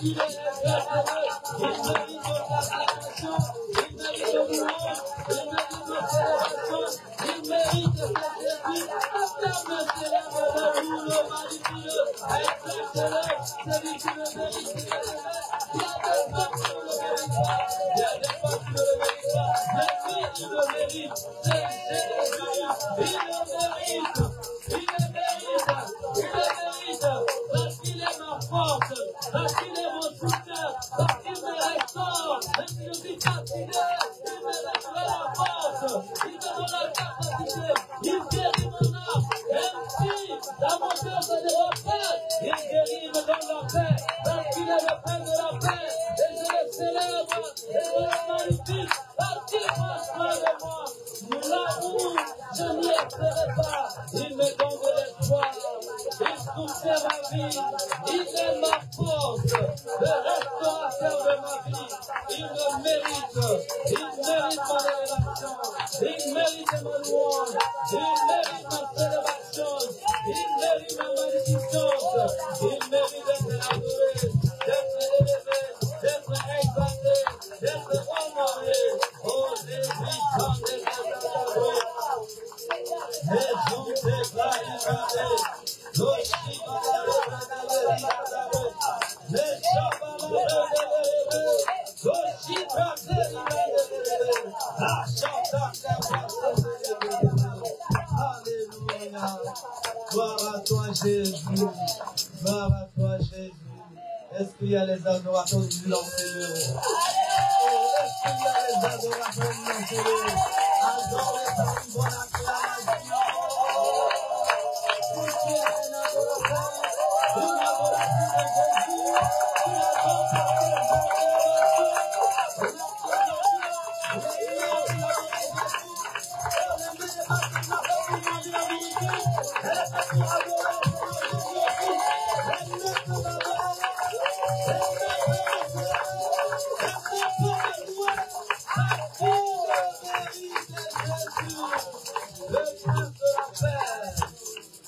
Il mérite Gloire à toi, Jésus. Gloire à toi, Jésus. Est-ce qu'il y a les adorateurs du Seigneur? Est-ce qu'il y a les adorateurs du Seigneur? Adorez par une bonne acclamation. Pour qui est un adorateur? Une adoration de Jésus. Une adoration de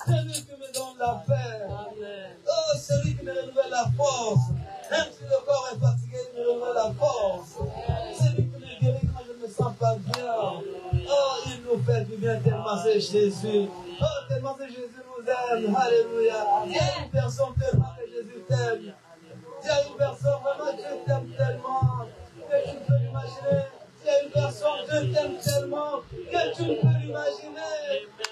celui qui me donne la paix. Oh, celui qui me renouvelle la force. Même si le corps est fatigué, il me renouvelle la force. Celui qui me guérit quand je ne me sens pas bien. Oh, il nous fait du bien tellement c'est Jésus. Oh, tellement c'est Jésus nous aime. Alléluia. Il y a une personne tellement que Jésus t'aime. Il y a une personne vraiment que Dieu t'aime tellement que tu peux l'imaginer. Il y a une personne que Dieu t'aime tellement que tu ne peux l'imaginer.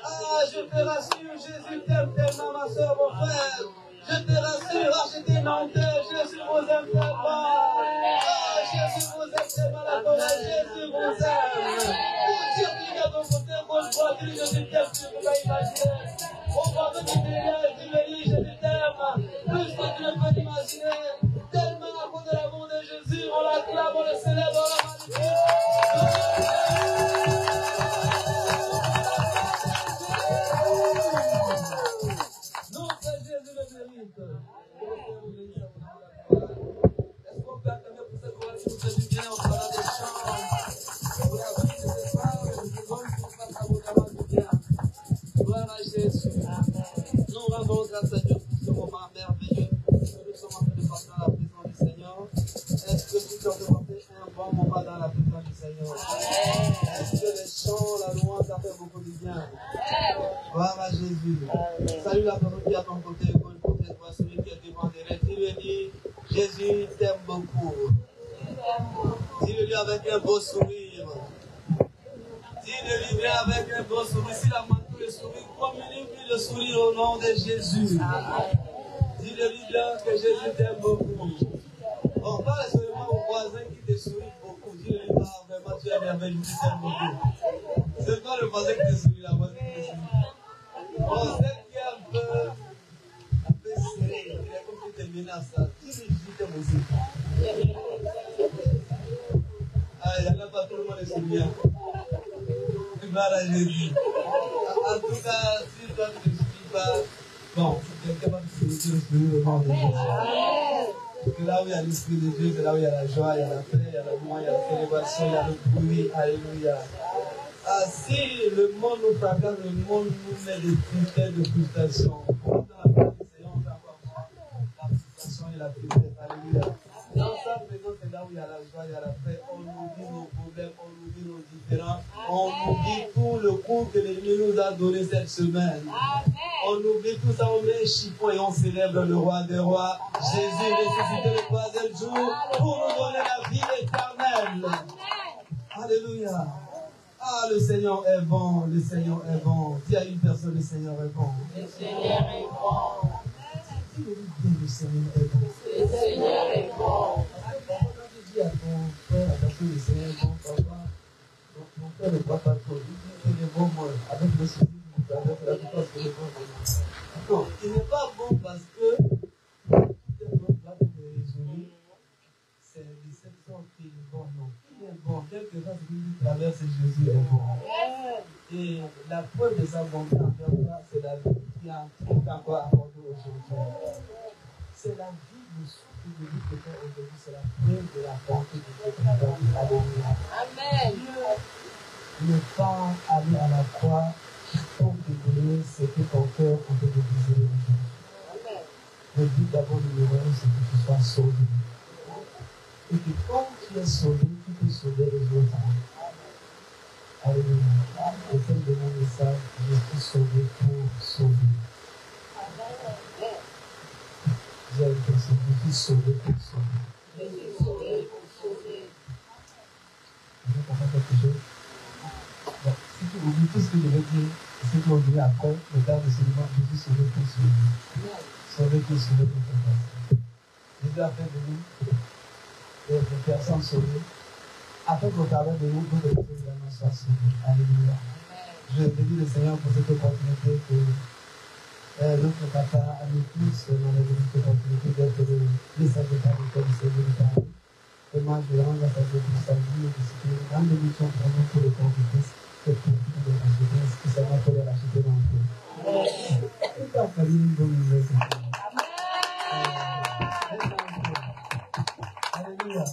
Ah, je te rassure, Jésus t'aime tellement, ma soeur, mon frère. Je te rassure, achetez Nantais, Jésus vous aime tellement. Ah, Jésus vous aime tellement, la forêt, Jésus vous aime. Pour dire qu'il y a ton côté, bonne foi, dis Jésus t'aime, tu ne peux pas imaginer. On va venir derrière, dis-le, Jésus t'aime. Plus que tu ne peux imaginer. Tellement à cause de l'amour de Jésus, on l'acclame, on le célèbre, on le magnifique. Non, c'est Jésus le mérite. Est-ce qu'on peut acclamer pour cette gloire qui nous fait du bien au travers des chants? Pour la vie de ses frères, nous devons faire abondamment du bien. Gloire à Jésus. Nous rendons grâce à Dieu pour ce moment merveilleux. Nous sommes en train de passer dans la présence du Seigneur. Est-ce que nous sommes passé un bon moment dans la présence du Seigneur? Est-ce que les chants, la louange, ça fait beaucoup de bien? Gloire à Jésus. Salut la personne qui est à ton côté, bon côté, toi, celui qui est devant derrière. Dis-le, Jésus t'aime beaucoup. Dis-le avec un beau sourire. Dis-le avec un beau sourire. Si la manque le sourire, communique le sourire au nom de Jésus. Dis-le bien que Jésus t'aime beaucoup. On parle seulement au voisin qui te sourit beaucoup. Dis-le vraiment, tu es merveilleux, tu t'aimes beaucoup. C'est pas le voisin qui te sourit, la voisine qui te sourit. Bon, celle qui est un peu serré, il est comme tu te menaces là. Dis-le, je t'aime aussi. Ah, il n'y en a pas tout le monde est sourire. Gloire à Jésus. En tout cas, si toi tu ne suis pas, bon, c'est quelqu'un qui se sourire au nom de Jésus. Parce que là où il y a l'Esprit de Dieu, c'est là où il y a la joie, il y a la paix, il y a l'amour, il y a la célébration, il y a le bruit. Alléluia. Ah, si le monde nous fracasse, le monde nous met des critères de frustration. Dans la présence du Seigneur, on fait encore la frustration et la tristesse. Alléluia. Dans sa présence, c'est là où il y a la joie, il y a la paix. On oublie nos problèmes, on oublie nos différends. On oublie tout le coup que l'ennemi nous a donné cette semaine. On oublie tout ça, on met un chiffon et on célèbre le roi des rois. Jésus ressuscité le troisième jour pour nous donner la vie éternelle. Alléluia. Ah, le Seigneur est bon, le Seigneur est bon. Dis à une personne, le Seigneur est bon. Le Seigneur est bon. Le Seigneur est bon. Le Seigneur est bon. Quand tu dis à ton frère, attention, le Seigneur est bon, papa, mon frère ne croit pas trop. Il dit qu'il est bon, moi, avec le souci, avec la plupart, qu'il est bon. Non, il n'est pas bon parce que tout est bon, là, il est résolu. C'est l'exception qui est bon, non. Il est bon, quelque chose qui traverse Jésus est bon. Et la preuve de sa bonté envers toi, c'est la vie qui est encore accordée aujourd'hui. C'est la vie de souffle de vie que tu as aujourd'hui, c'est la preuve de la bonté de Dieu qui t'a dit. Alléluia. Amen. Ne pas aller à la croix pour te donner ce que ton cœur peut te désirer aujourd'hui. Le but d'abord numéro 1, c'est que tu sois sauvé. Et que quand tu es sauvé, tu peux sauver les autres. Alléluia. Le thème de mon message, je suis sauvé pour sauver. J'ai une personne qui est sauvée pour sauver. Je suis sauvé pour sauver. Vous comprenez quelque chose? Bon, si tu oublies tout ce que je vais dire, ce que vous direz après, le temps de ce moment, je suis sauvé pour sauver. Sauvé pour sauver pour sauver. Jésus a fait de nous des personnes sauvées, afin qu'au travers de nous, d'autres personnes également soient sauvées. Alléluia. Je bénis le Seigneur pour cette opportunité que notre papa a mis tous dans la opportunité d'être le secrétaire d'école du Seigneur de Paris. Et moi, je rends grâce à Dieu pour sa vie et pour ce qu'il rend de mission vraiment pour les compétences et pour toutes les racheter, spécialement pour les racheter dans le cœur. Tout a fallu une bonne nouvelle. Alléluia.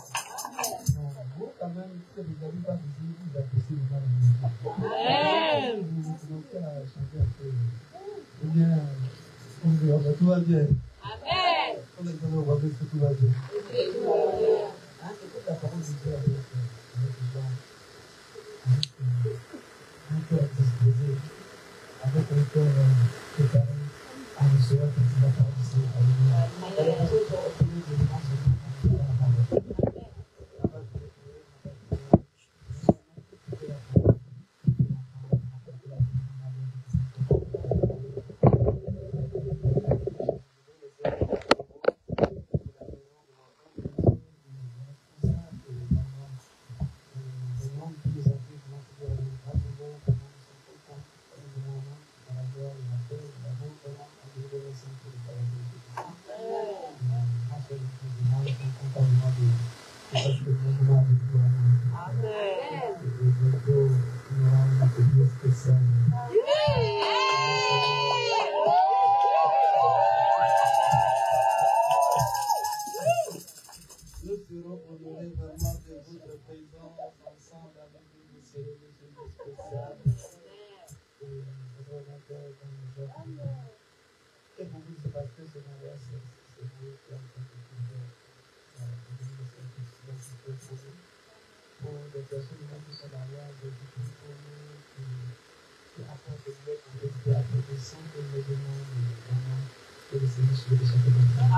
Vous, quand même, si vous n'avez pas ici, vous appréciez le mal de Dieu. Vous commencez à chanter un peu. Ou bien, tout va bien. Amen. On va dire que tout va bien. C'est la parole de Dieu avec les gens, avec un cœur disposé, avec un cœur préparé à recevoir la parole du Seigneur. Alléluia. Les personnes sont obtenues de l'évangile à la parole.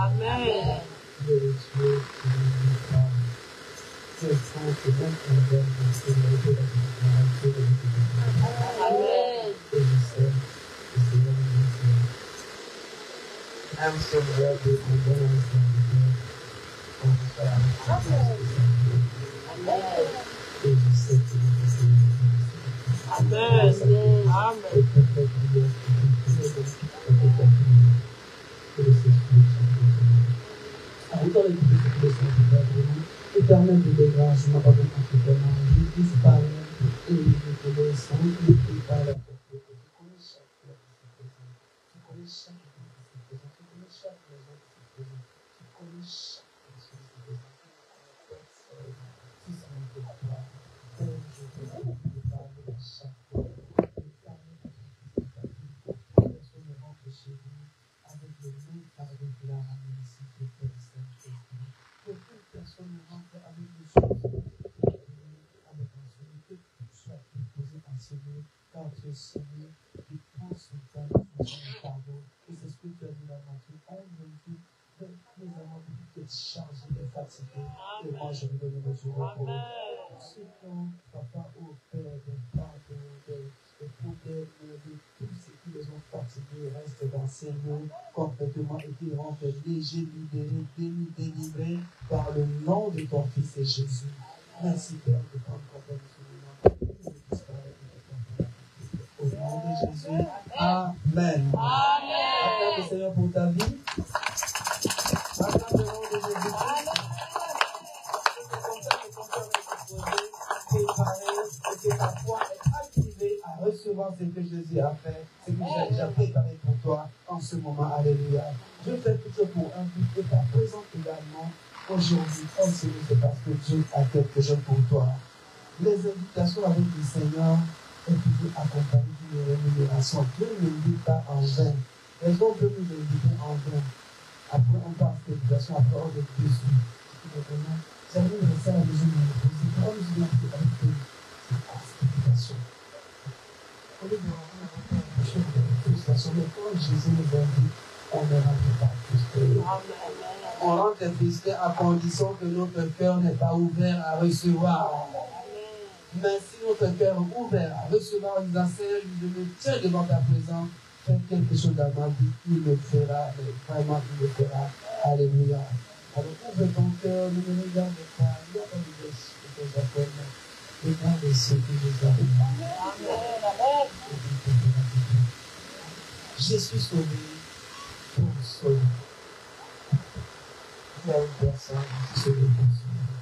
Amen. I'm so glad that I'm going to éternel de grâce, n'a pas beaucoup de temps, je disparaît et je te laisse sans que tu parles à ton peuple. Tu connais chaque fois qui se présente, tu connais chaque vie qui se présente, tu connais chaque maison qui se présente, tu connais chaque personne qui se présente. Si ça ne te va pas, je te parle à chaque fois. Personne ne rentre chez vous avec le même pardon qu'il a ramené ici, que personne personne ne rentre avec des choses avec un Seigneur, que tout soit déposé en Seigneur, car tu es Seigneur qui prend son temps de pardon. convaincu que nous avons été chargés et fatigués. Et moi, je vais donner le jour pour eux. Supplions, Papa, au Père, de pardon, de problèmes, de tout ce qui les ont fatigués, reste dans ces lieux complètement et qui rendent légers, libérés, délivrés par le nom de ton Fils et Jésus. Merci, Père, de prendre compagnie sur le nom. Au nom de Jésus. Amen. Acclame le Seigneur pour ta vie. Acclame le nom de Jésus. Préparé et que ta foi est activée à recevoir ce que Jésus a fait, ce que j'ai déjà préparé pour toi en ce moment. Alléluia. Je fais tout ça pour inviter ta présence également aujourd'hui. C'est parce que Dieu a quelque chose pour toi. Les invitations avec le Seigneur est toujours accompagnées d'une rémunération. Dieu ne l'invite pas en vain. Les gens peuvent nous inviter en vain. Après, on passe l'invitation, après, on est déçu. J'aimerais rester à la maison de me poser. Pourquoi nous sommes avec cette invitation? Au lieu de rentrer dans la frustration, mais quand Jésus nous invite, on ne rentre pas frustré. On rentre frustré à condition que notre cœur n'est pas ouvert à recevoir. Mais si notre cœur est ouvert à recevoir en disant Seigneur, je me tiens devant ta présence, fais quelque chose dans ma vie, il le fera, vraiment il le fera. Alléluia. Alors ouvre ton cœur, ne me regarde pas, il n'y a pas de blessure que j'appelle. Regarde ce que je arrive. Je suis sauvé pour sauver. Il y a une personne qui est sauvée pour sauver.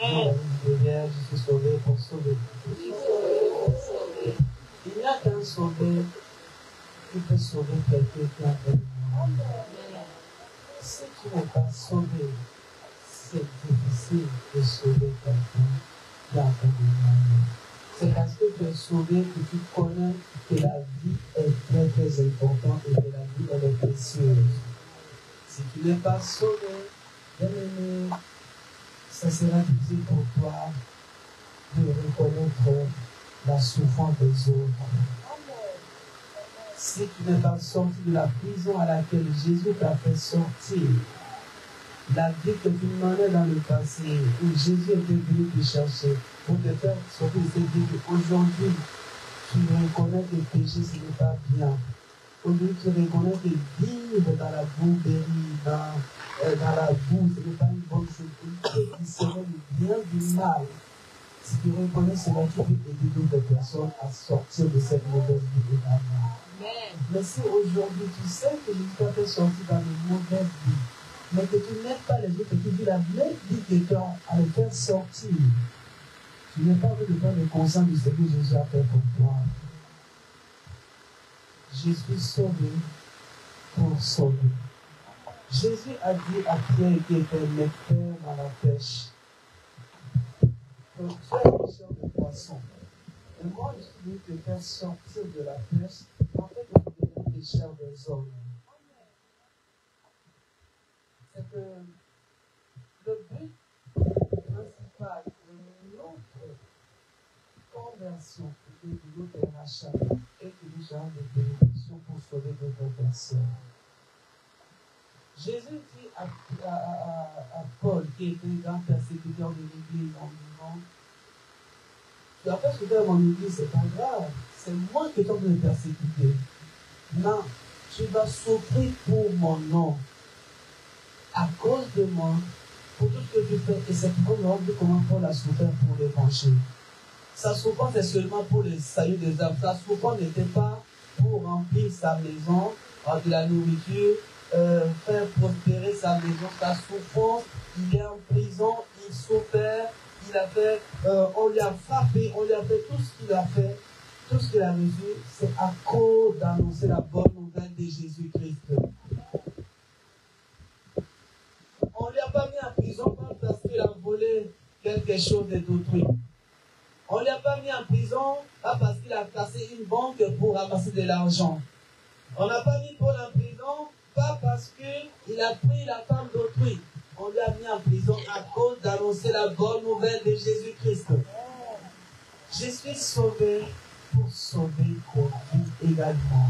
Je suis sauvé pour sauver. Il n'y a qu'un sauvé qui peut sauver quelqu'un qui a fait. Si tu n'es pas sauvé, c'est difficile de sauver quelqu'un qui a fait des mal. C'est parce que tu es sauvé que tu connais que la vie est très très importante et que la vie elle est précieuse. Si tu n'es pas sauvé, bien-aimé, ça sera difficile pour toi de reconnaître la souffrance des autres. Si tu n'es pas sorti de la prison à laquelle Jésus t'a fait sortir, la vie que tu menais dans le passé, où Jésus était venu te chercher pour te faire sortir de cette vie, aujourd'hui, tu reconnais que péché, ce n'est pas bien. Aujourd'hui, tu reconnais que vivre dans la bourberie, dans la boue, ce n'est pas une bonne chose. Et qui serait le bien du mal. Si tu reconnais cela, tu peux aider d'autres personnes à sortir de cette mauvaise vie également. Mais si aujourd'hui tu sais que Jésus t'a fait sortir dans une mauvaise vie, mais que tu n'aides pas les autres, que tu vis la même vie que toi à les faire sortir, tu n'es pas envie de prendre le conscience de ce que Jésus a fait pour toi. Je suis sauvé pour sauver. Jésus a dit à Pierre qui était un expert dans la pêche, que tu es pêcheur de poissons. Et moi, je suis venu te faire sortir de la pêche, en fait, de devenir pêcheur des hommes. C'est que le but principal de notre conversion et de notre rachat est que nous ayons des bénédictions pour sauver d'autres personnes. Jésus dit à Paul, qui était un grand persécuteur de l'Église en disant, tu as persécuté mon Église, c'est pas grave, c'est moi qui t'en de persécuter. Non, tu vas souffrir pour mon nom, à cause de moi, pour tout ce que tu fais. Et c'est pour nous rendre comment Paul a souffert pour l'évangile. Sa souffrance est seulement pour le salut des âmes. Sa souffrance n'était pas pour remplir sa maison de la nourriture, faire prospérer sa maison. Sa souffrance, il est en prison, il souffert, il a fait, on lui a frappé, on lui a fait tout ce qu'il a fait, tout ce qu'il a reçu, c'est à cause d'annoncer la bonne nouvelle de Jésus-Christ. On ne lui a pas mis en prison parce qu'il a volé quelque chose d'autrui. On ne lui a pas mis en prison pas parce qu'il a cassé une banque pour ramasser de l'argent. On n'a pas mis Paul en prison pas parce qu'il a pris la femme d'autrui. On lui a mis en prison à cause d'annoncer la bonne nouvelle de Jésus-Christ. Je suis sauvé pour sauver pour vous également.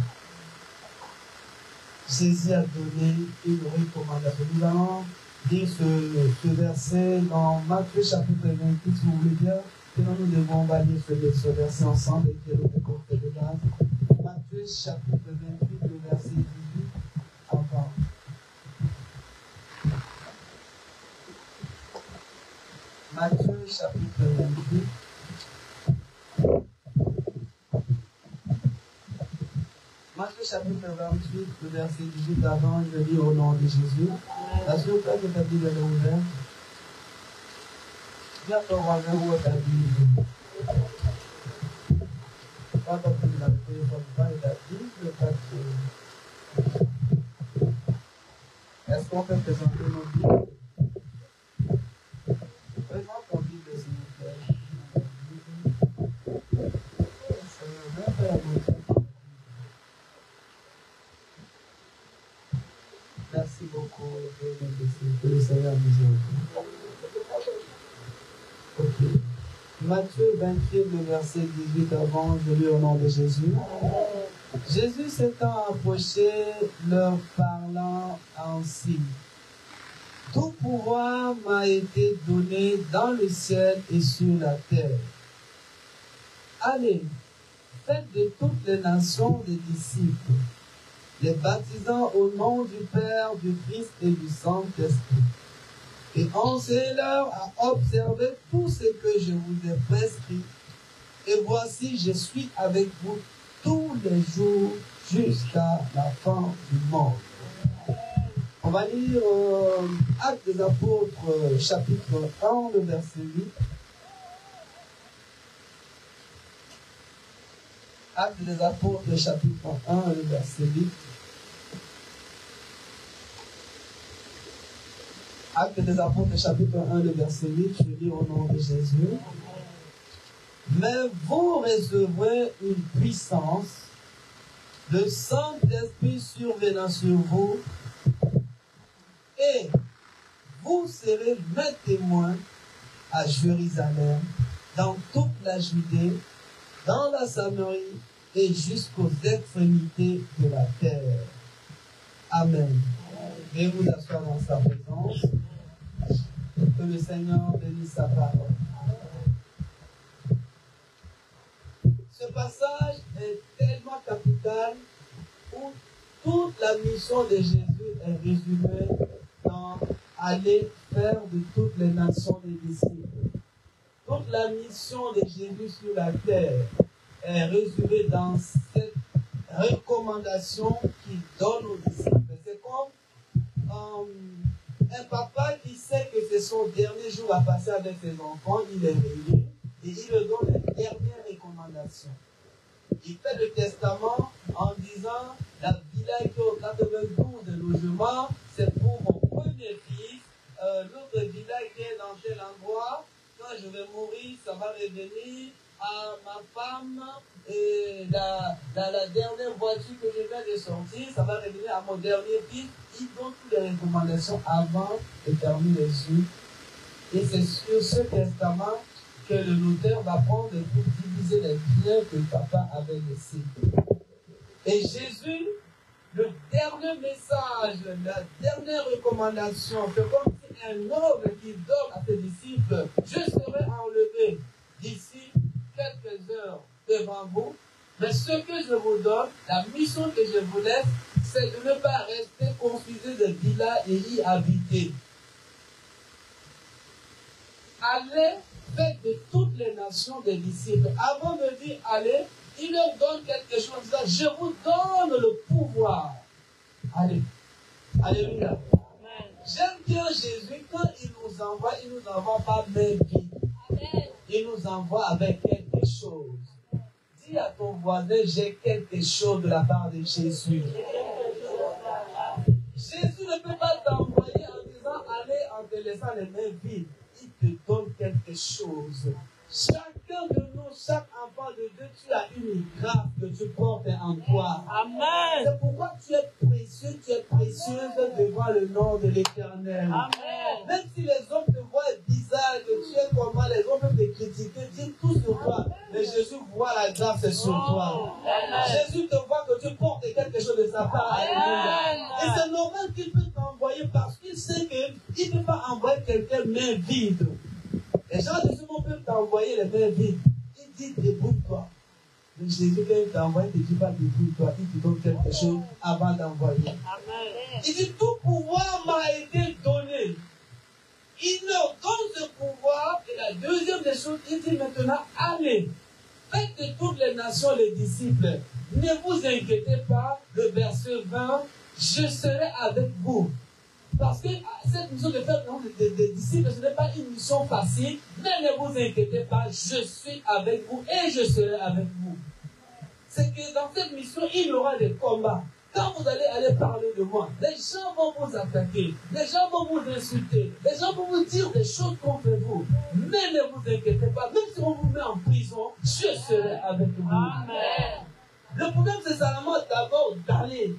Jésus a donné une recommandation. Nous allons lire ce verset dans Matthieu chapitre 28, si vous voulez bien. Sinon, nous devons lire ce verset ensemble et qui est le cours de base. Matthieu chapitre 28, le verset 18 avant. Matthieu chapitre 28. Matthieu chapitre 28, le verset 18 avant, je lis au nom de Jésus. La s'il vous plaît, que ta Bible est ouverte. Dis à ton voisin où est ta Bible. Pas ta Bible dans le téléphone, pas ta Bible, pas de... Est-ce qu'on peut présenter nos Bibles? Présente ton Bible, s'il vous plaît. Seigneur, viens faire la moitié. Merci beaucoup, que le Seigneur nous aide. Ok. Matthieu 28, le verset 18 avant, je lis au nom de Jésus. Jésus s'étant approché, leur parlant ainsi. Tout pouvoir m'a été donné dans le ciel et sur la terre. Allez, faites de toutes les nations des disciples, les baptisant au nom du Père, du Fils et du Saint-Esprit. Et enseignez-leur à observer tout ce que je vous ai prescrit. Et voici, je suis avec vous tous les jours jusqu'à la fin du monde. On va lire Actes des Apôtres, chapitre 1, le verset 8. Actes des Apôtres, chapitre 1, le verset 8. Actes des Apôtres, chapitre 1, le verset 8, je lis au nom de Jésus. Mais vous recevrez une puissance, le Saint-Esprit survenant sur vous, et vous serez mes témoins à Jérusalem, dans toute la Judée, dans la Samarie et jusqu'aux extrémités de la terre. Amen. Veuillez vous asseoir dans sa présence. Que le Seigneur bénisse sa parole. Ce passage est tellement capital où toute la mission de Jésus est résumée dans aller faire de toutes les nations des disciples. Toute la mission de Jésus sur la terre est résumée dans cette recommandation qu'il donne aux disciples. C'est comme un papa qui sait que c'est son dernier jour à passer avec ses enfants, il les réunit et il leur donne les dernières recommandations. Il fait le testament en disant la villa qui est au 92 de logement, c'est pour mon premier fils. L'autre villa qui est dans tel endroit, quand je vais mourir, ça va revenir à ma femme. Et dans la dernière voiture que je viens de sortir, ça va revenir à mon dernier fils. Il donne toutes les recommandations avant de terminer les yeux. Et c'est sur ce testament que le notaire va prendre pour diviser les biens que le papa avait laissés. Et Jésus, le dernier message, la dernière recommandation, c'est comme si un ordre qui donne à ses disciples: je serai enlevé d'ici quelques heures devant vous, mais ce que je vous donne, la mission que je vous laisse, c'est de ne pas rester confusé de villas et y habiter. Allez, faites de toutes les nations des disciples. Avant de dire allez, il leur donne quelque chose en disant: je vous donne le pouvoir. Allez. Alléluia. J'aime bien Jésus, quand il nous envoie pas même vie. Il nous envoie avec quelque chose. Dis à ton voisin: j'ai quelque chose de la part de Jésus. Jésus ne peut pas t'envoyer en disant allez en te laissant les mains vides. Il te donne quelque chose. Chacun de nous, chaque enfant de Dieu, tu as une grâce que tu portes en toi. Amen. C'est pourquoi tu es précieux, tu es précieuse devant le nom de l'Éternel. Amen. Même si les hommes te voient bizarre, que tu es comment, les hommes peuvent te critiquer, dire tout sur toi. Mais Jésus voit la grâce sur toi. Jésus te voit que tu portes quelque chose de sa part. Alléluia. Et c'est normal qu'il peut t'envoyer parce qu'il sait qu'il ne peut pas envoyer quelqu'un main vide. Les gens de ce monde peuvent t'envoyer les mains vides. Il dit débrouille-toi. Mais Jésus, quand il t'envoie, il ne te dit pas débrouille-toi. Il te donne quelque chose avant d'envoyer. Il dit tout pouvoir m'a été donné. Il leur donne ce pouvoir. Et la deuxième des choses, il dit maintenant, allez, faites de toutes les nations les disciples. Ne vous inquiétez pas, le verset 20, je serai avec vous. Parce que cette mission de faire des disciples, ce n'est pas une mission facile, mais ne vous inquiétez pas, je suis avec vous et je serai avec vous. C'est que dans cette mission, il y aura des combats. Quand vous allez parler de moi, les gens vont vous attaquer, les gens vont vous insulter, les gens vont vous dire des choses contre vous. Mais ne vous inquiétez pas, même si on vous met en prison, je serai avec vous. Amen. Le problème, c'est seulement d'abord d'aller.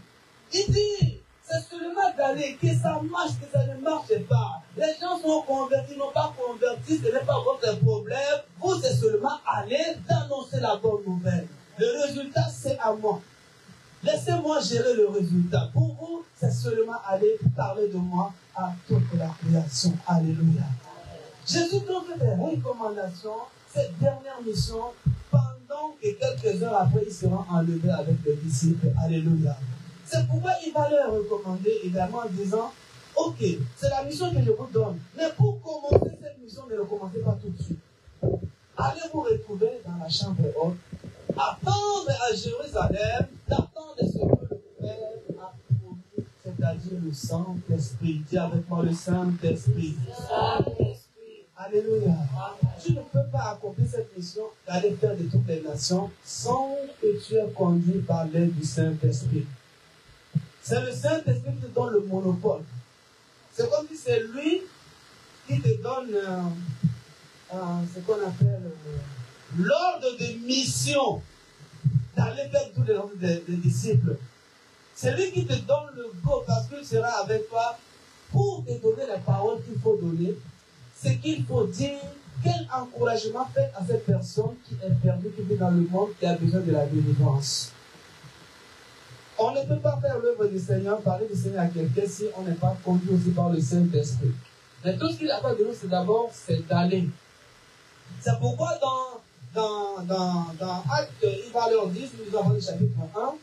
Il dit, c'est seulement d'aller, que ça marche, que ça ne marche pas. Les gens sont convertis, non pas convertis, ce n'est pas votre problème. Vous, c'est seulement aller d'annoncer la bonne nouvelle. Le résultat, c'est à moi. Laissez-moi gérer le résultat. Pour vous, c'est seulement aller parler de moi à toute la création. Alléluia. Jésus donne des recommandations, cette dernière mission, pendant que quelques heures après, il sera enlevé avec les disciples. Alléluia. C'est pourquoi il va leur recommander également en disant, ok, c'est la mission que je vous donne. Mais pour commencer cette mission, ne le commencez pas tout de suite. Allez vous retrouver dans la chambre haute. Attendre à Jérusalem, d'attendre ce que le Père a promis, c'est-à-dire le Saint-Esprit. Dis avec moi le Saint-Esprit. Alléluia. Tu ne peux pas accomplir cette mission d'aller faire de toutes les nations sans que tu sois conduit par l'aide du Saint-Esprit. C'est le Saint-Esprit qui te donne le monopole. C'est comme si c'est lui qui te donne ce qu'on appelle l'ordre de mission d'aller faire tous les disciples. C'est lui qui te donne le go parce qu'il sera avec toi pour te donner les paroles qu'il faut donner, ce qu'il faut dire, quel encouragement faire à cette personne qui est perdue, qui vit dans le monde, qui a besoin de la délivrance. On ne peut pas faire l'œuvre du Seigneur, parler du Seigneur à quelqu'un si on n'est pas conduit aussi par le Saint-Esprit. Mais tout ce qu'il attend de nous, c'est d'abord, c'est d'aller. C'est pourquoi dans Actes, il va leur dire, nous avons le chapitre 1,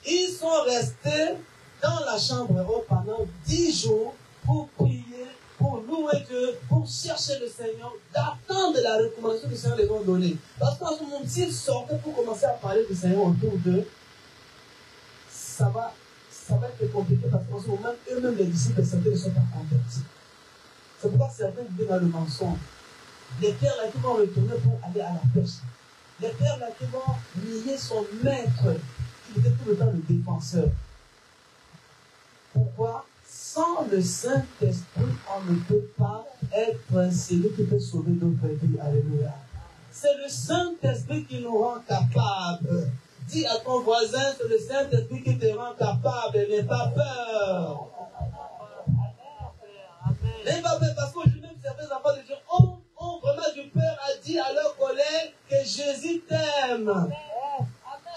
ils sont restés dans la chambre haute pendant 10 jours pour prier, pour louer Dieu, pour chercher le Seigneur, d'attendre la recommandation que le Seigneur les a donnée. Parce qu'en ce moment, s'ils sortaient pour commencer à parler du Seigneur autour d'eux, ça va être compliqué parce qu'en ce moment, eux-mêmes, les disciples, certains ne sont pas convertis. C'est pourquoi certains vivent dans le mensonge. Les pères là qui vont retourner pour aller à la pêche. Les pères là qui vont nier son maître, qui était tout le temps le défenseur. Pourquoi? Sans le Saint-Esprit, on ne peut pas être celui qui peut sauver d'autres vies. Alléluia. C'est le Saint-Esprit qui nous rend capables. Dis à ton voisin, c'est le Saint-Esprit qui te rend capable, n'aie pas peur. N'aie pas peur, parce qu'aujourd'hui même certains enfants de Dieu ont vraiment du peur à dire à leurs collègues que Jésus t'aime.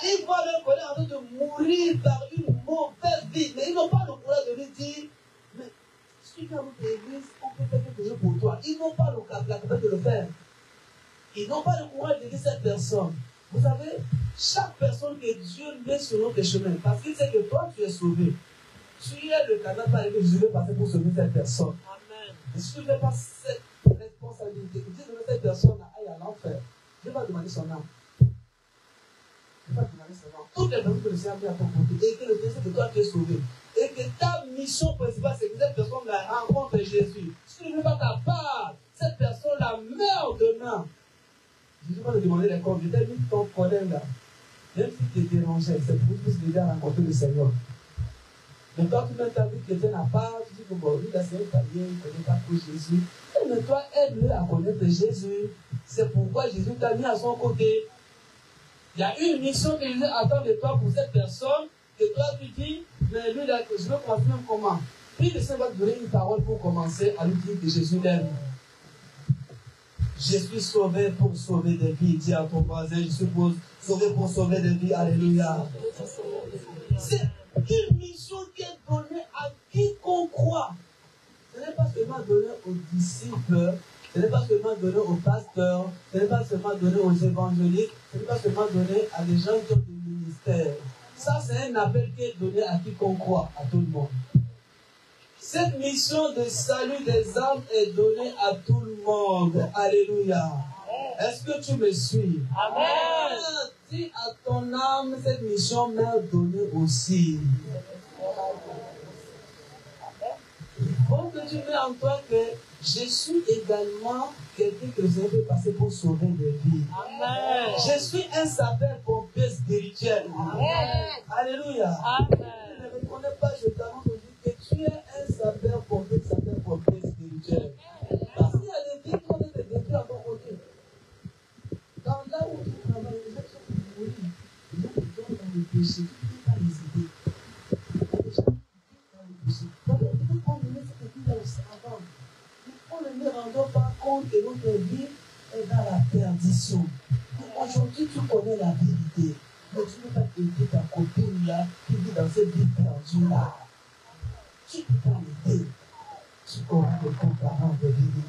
Ils voient leurs collègues en train de mourir par une mauvaise vie, mais ils n'ont pas le courage de lui dire, mais si tu viens à notre église, on peut faire quelque chose pour toi. Ils n'ont pas la capacité de le faire. Ils n'ont pas le courage de dire cette personne. Vous savez, chaque personne que Dieu met sur notre chemin, parce qu'il sait que toi, tu es sauvé. Tu es le canal par lequel Jésus veut passer pour sauver cette personne. Amen. Et si tu ne fais pas cette responsabilité, que Dieu veut cette personne aille à l'enfer, Dieu va demander son âme. Dieu va demander son âme. Toutes les personnes que le Seigneur a mis à ton côté, et que le Seigneur sait que toi, tu es sauvé. Et que ta mission principale, c'est que cette personne rencontre Jésus. Si tu ne veux pas ta part, cette personne-là meurt demain. Jésus va te demander les comptes. Je t'ai mis ton collègue là. Même s'il te dérangeait, c'est pour que tu aies rencontré le Seigneur. Mais toi, tu mets ta vie chrétienne à part, tu dis que bon, lui, là, c'est un italien, il ne connaît pas trop Jésus. Mais toi, aide-le à connaître Jésus. C'est pourquoi Jésus t'a mis à son côté. Il y a une mission que Jésus attend de toi pour cette personne, que toi, tu dis, mais lui, là, je veux continuer comment. Puis le Seigneur va te donner une parole pour commencer à lui dire que Jésus l'aime. Je suis sauvé pour sauver des vies. Dis à ton voisin, je suis sauvé pour sauver des vies. Alléluia. C'est une mission qui est donnée à quiconque croit. Ce n'est pas seulement donné aux disciples, ce n'est pas seulement donné aux pasteurs, ce n'est pas seulement donné aux évangéliques, ce n'est pas seulement donné à des gens qui ont des ministères. Ça, c'est un appel qui est donné à quiconque croit, à tout le monde. Cette mission de salut des âmes est donnée à tout le monde. Alléluia. Est-ce que tu me suis? Amen. Dis à ton âme, cette mission m'est donnée aussi. Il faut que tu mets en toi que je suis également quelqu'un que je vais passer pour sauver des vies. Amen. Je suis un sapeur-pompier spirituel. Amen. Alléluia. Amen. Tu ne me reconnais pas, je t'annonce aujourd'hui que tu es un sapeur-pompier spirituel. Parce qu'il y a des vies qui ont été détruites à ton côté. Dans là où tu travailles, les gens sont pourris. Les gens qui sont dans le péché, tu ne peux pas les aider. Les gens qui vivent dans le péché. Donc, peut-être qu'on le met cette vie là aussi avant. On ne nous rendons pas compte que notre vie est dans la perdition. Aujourd'hui, tu connais la vérité. Mais tu ne peux pas aider ta copine là qui vit dans cette vie perdue là. Tu ne peux pas l'aider. Tu auras des comptes de vérité.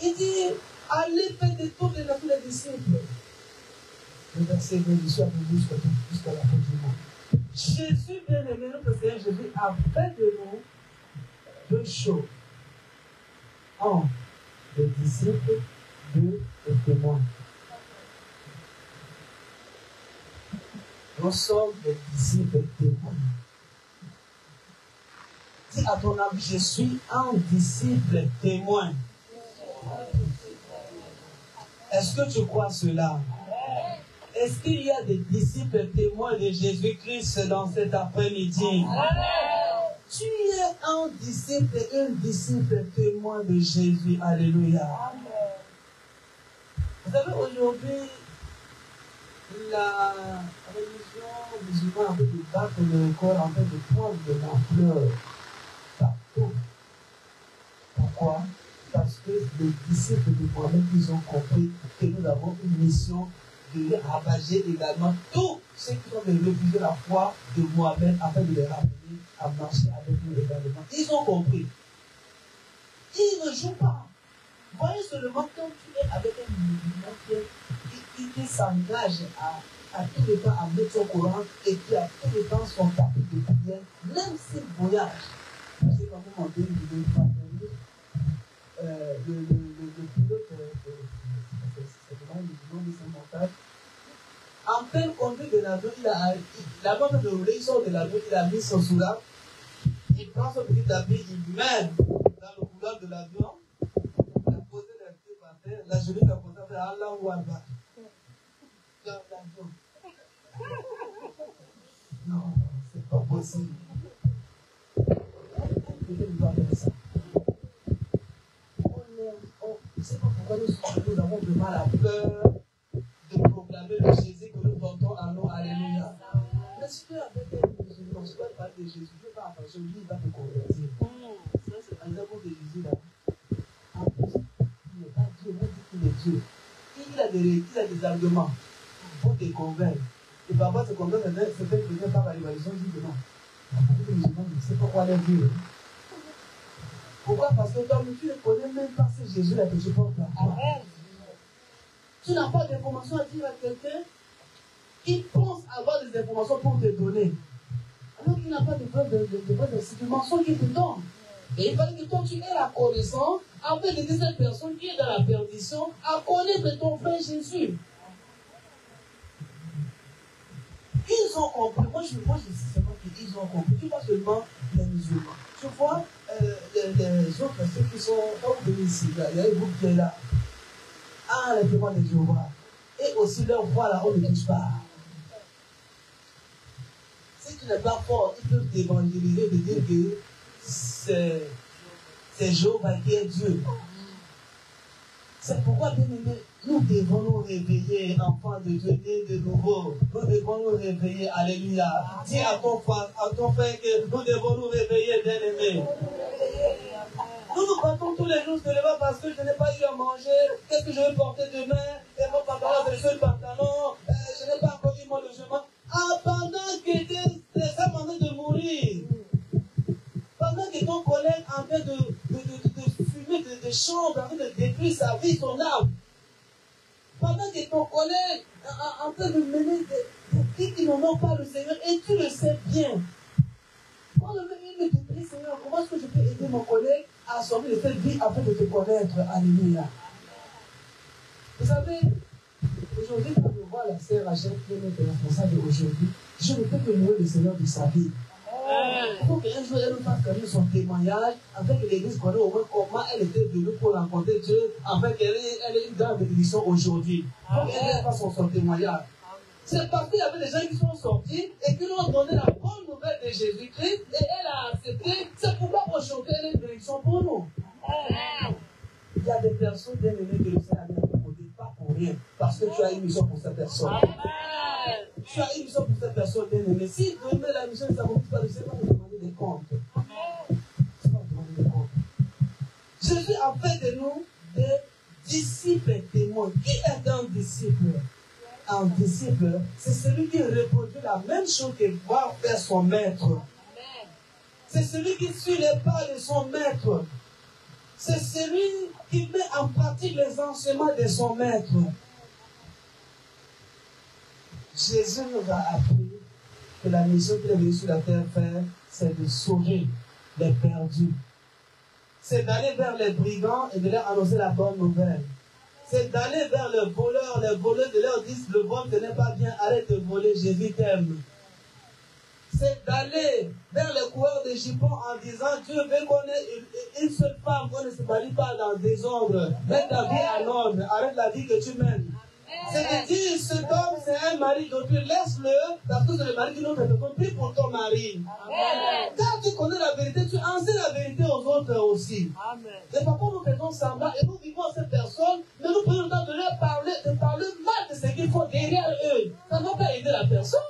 Il dit, allez faire des tours de tous les disciples. Le verset 20, je suis arrivé jusqu'à la fin du monde. Jésus, bien aimé, notre Seigneur Jésus, a fait de nous deux choses. Un, des disciples, deux, des témoins. Nous sommes des disciples témoins. Dis à ton âme, je suis un disciple témoin. Est-ce que tu crois cela? Est-ce qu'il y a des disciples témoins de Jésus-Christ dans cet après-midi? Tu es un disciple et une disciple témoin de Jésus. Alléluia. Vous savez, aujourd'hui, la religion musulmane a fait de battre le corps, en fait de prendre de l'ampleur partout. Pourquoi? Parce que les disciples de Mohamed, ils ont compris que nous avons une mission de ravager également tous ceux qui ont refusé la foi de Mohamed afin de les ramener à marcher avec nous également. Ils ont compris. Ils ne jouent pas. Voyez seulement quand tu es avec un musulman qui s'engage à tout le temps à mettre son Coran et qui a tout le temps son tapis de prière, même s'il voyage. Parce que quand vous montez une vidéo, le pilote, c'est vraiment le nom de son montage. En pleine conduite de l'avion, l'avion de rouler, il sort de l'avion, il a mis son soulard, il prend son petit tapis, il met dans le couloir de l'avion, il a posé les pieds par terre, la jolie il a posé à faire Allahu Akbar. Dans l'avion. Non, c'est pas possible. Quelqu'un ne doit faire ça. C'est pas pourquoi nous avons vraiment la peur de proclamer le Jésus que nous portons à nous. Alléluia. Mais si tu es avec un musulman, je ne vais pas parler de Jésus, je ne vais pas attention, lui il va te convertir. Ça c'est un exemple de Jésus là. En plus, il n'est pas Dieu, même si il est Dieu. Il a des arguments pour te convaincre. Et parfois, c'est convaincre certains chrétiens par la révélation, ils disent non. Les musulmans ne savent pas quoi leur dire. Pourquoi? Parce que toi, tu ne connais même pas ce Jésus-là que tu portes à toi. Tu n'as pas d'informations à dire à quelqu'un qui pense avoir des informations pour te donner. Alors qu'il n'a pas de preuve de mensonge qui te donne. Et il fallait que toi, tu aies la connaissance afin d'aider cette personne qui est dans la perdition à connaître ton frère Jésus. Ils ont compris. Moi, je sais seulement qu'ils ont compris. Tu vois seulement les musulmans. Tu vois les autres, ceux qui sont ici, il y a un groupe qui est là. Ah, les témoins de Jéhovah. Et aussi leur voix là, on ne touche pas. Si tu n'es pas fort, ils peuvent t'évangéliser de dire que c'est Jéhovah qui est Dieu. C'est pourquoi, bien aimé, nous devons nous réveiller, enfants de Dieu, de nouveau. Nous devons nous réveiller, alléluia. Dis à ton frère que nous devons nous réveiller, bien aimé. Nous nous battons tous les jours de là parce que je n'ai pas eu à manger. Qu'est-ce que je vais porter demain? Et mon pantalon, c'est le seul pantalon. Je n'ai pas encore eu mon logement. Ah, pendant que les hommes en train de mourir, pendant que ton collègue en train de fumer de chambre, en train de détruire sa vie, son âme, pendant que ton collègue en train de mener des vies qui n'en ont pas le Seigneur, et tu le sais bien. Quand le Seigneur me dit, Seigneur, comment est-ce que je peux aider mon collègue à assembler cette vie afin de te connaître? Alléluia. Vous savez, aujourd'hui, quand je vois la sœur Rachel qui est responsable aujourd'hui, je ne peux que louer le Seigneur de sa vie. Il faut qu'un jour elle nous fasse quand même son témoignage, afin que l'Église connaisse au moins comment elle était venue pour rencontrer Dieu, afin qu'elle ait une grande bénédiction aujourd'hui. Il faut qu'elle fasse son témoignage. C'est parce qu'il y avait des gens qui sont sortis et qui lui ont donné la bonne nouvelle de Jésus-Christ et elle a accepté. C'est pourquoi aujourd'hui elle est une bénédiction pour nous. Il y a des personnes bien aimées que le Seigneur a mis à ton côté, pas pour rien, parce que tu as une mission pour cette personne. Tu as une mission pour cette personne bien aimée. Si demain la mission ne s'accomplit pas, le Seigneur va te demander des comptes. Jésus a fait de nous des disciples et témoins. Qui est un disciple? Un disciple, c'est celui qui reproduit la même chose que va faire son maître. C'est celui qui suit les pas de son maître. C'est celui qui met en pratique les enseignements de son maître. Jésus nous a appris que la mission qu'il est venu sur la terre faire, c'est de sauver les perdus. C'est d'aller vers les brigands et de leur annoncer la bonne nouvelle. C'est d'aller vers les voleurs de leur dire, le vol ne n'est pas bien, arrête de voler, Jésus t'aime. C'est d'aller vers les coureurs de jupons en disant, Dieu veut qu'on ait une seule femme, qu'on ne se marie pas dans le désordre. Mets ta vie en ordre, arrête la vie que tu mènes. C'est de dire, cet homme, c'est un mari d'autrui, laisse-le, parce que c'est le mari d'une autre personne, prie pour ton mari. Quand tu connais la vérité, tu enseignes la vérité aux autres aussi. Et parfois, nous faisons semblant et nous vivons ces personnes, mais nous prenons le temps de leur parler, mal de ce qu'il faut derrière eux. Ça ne va pas aider la personne.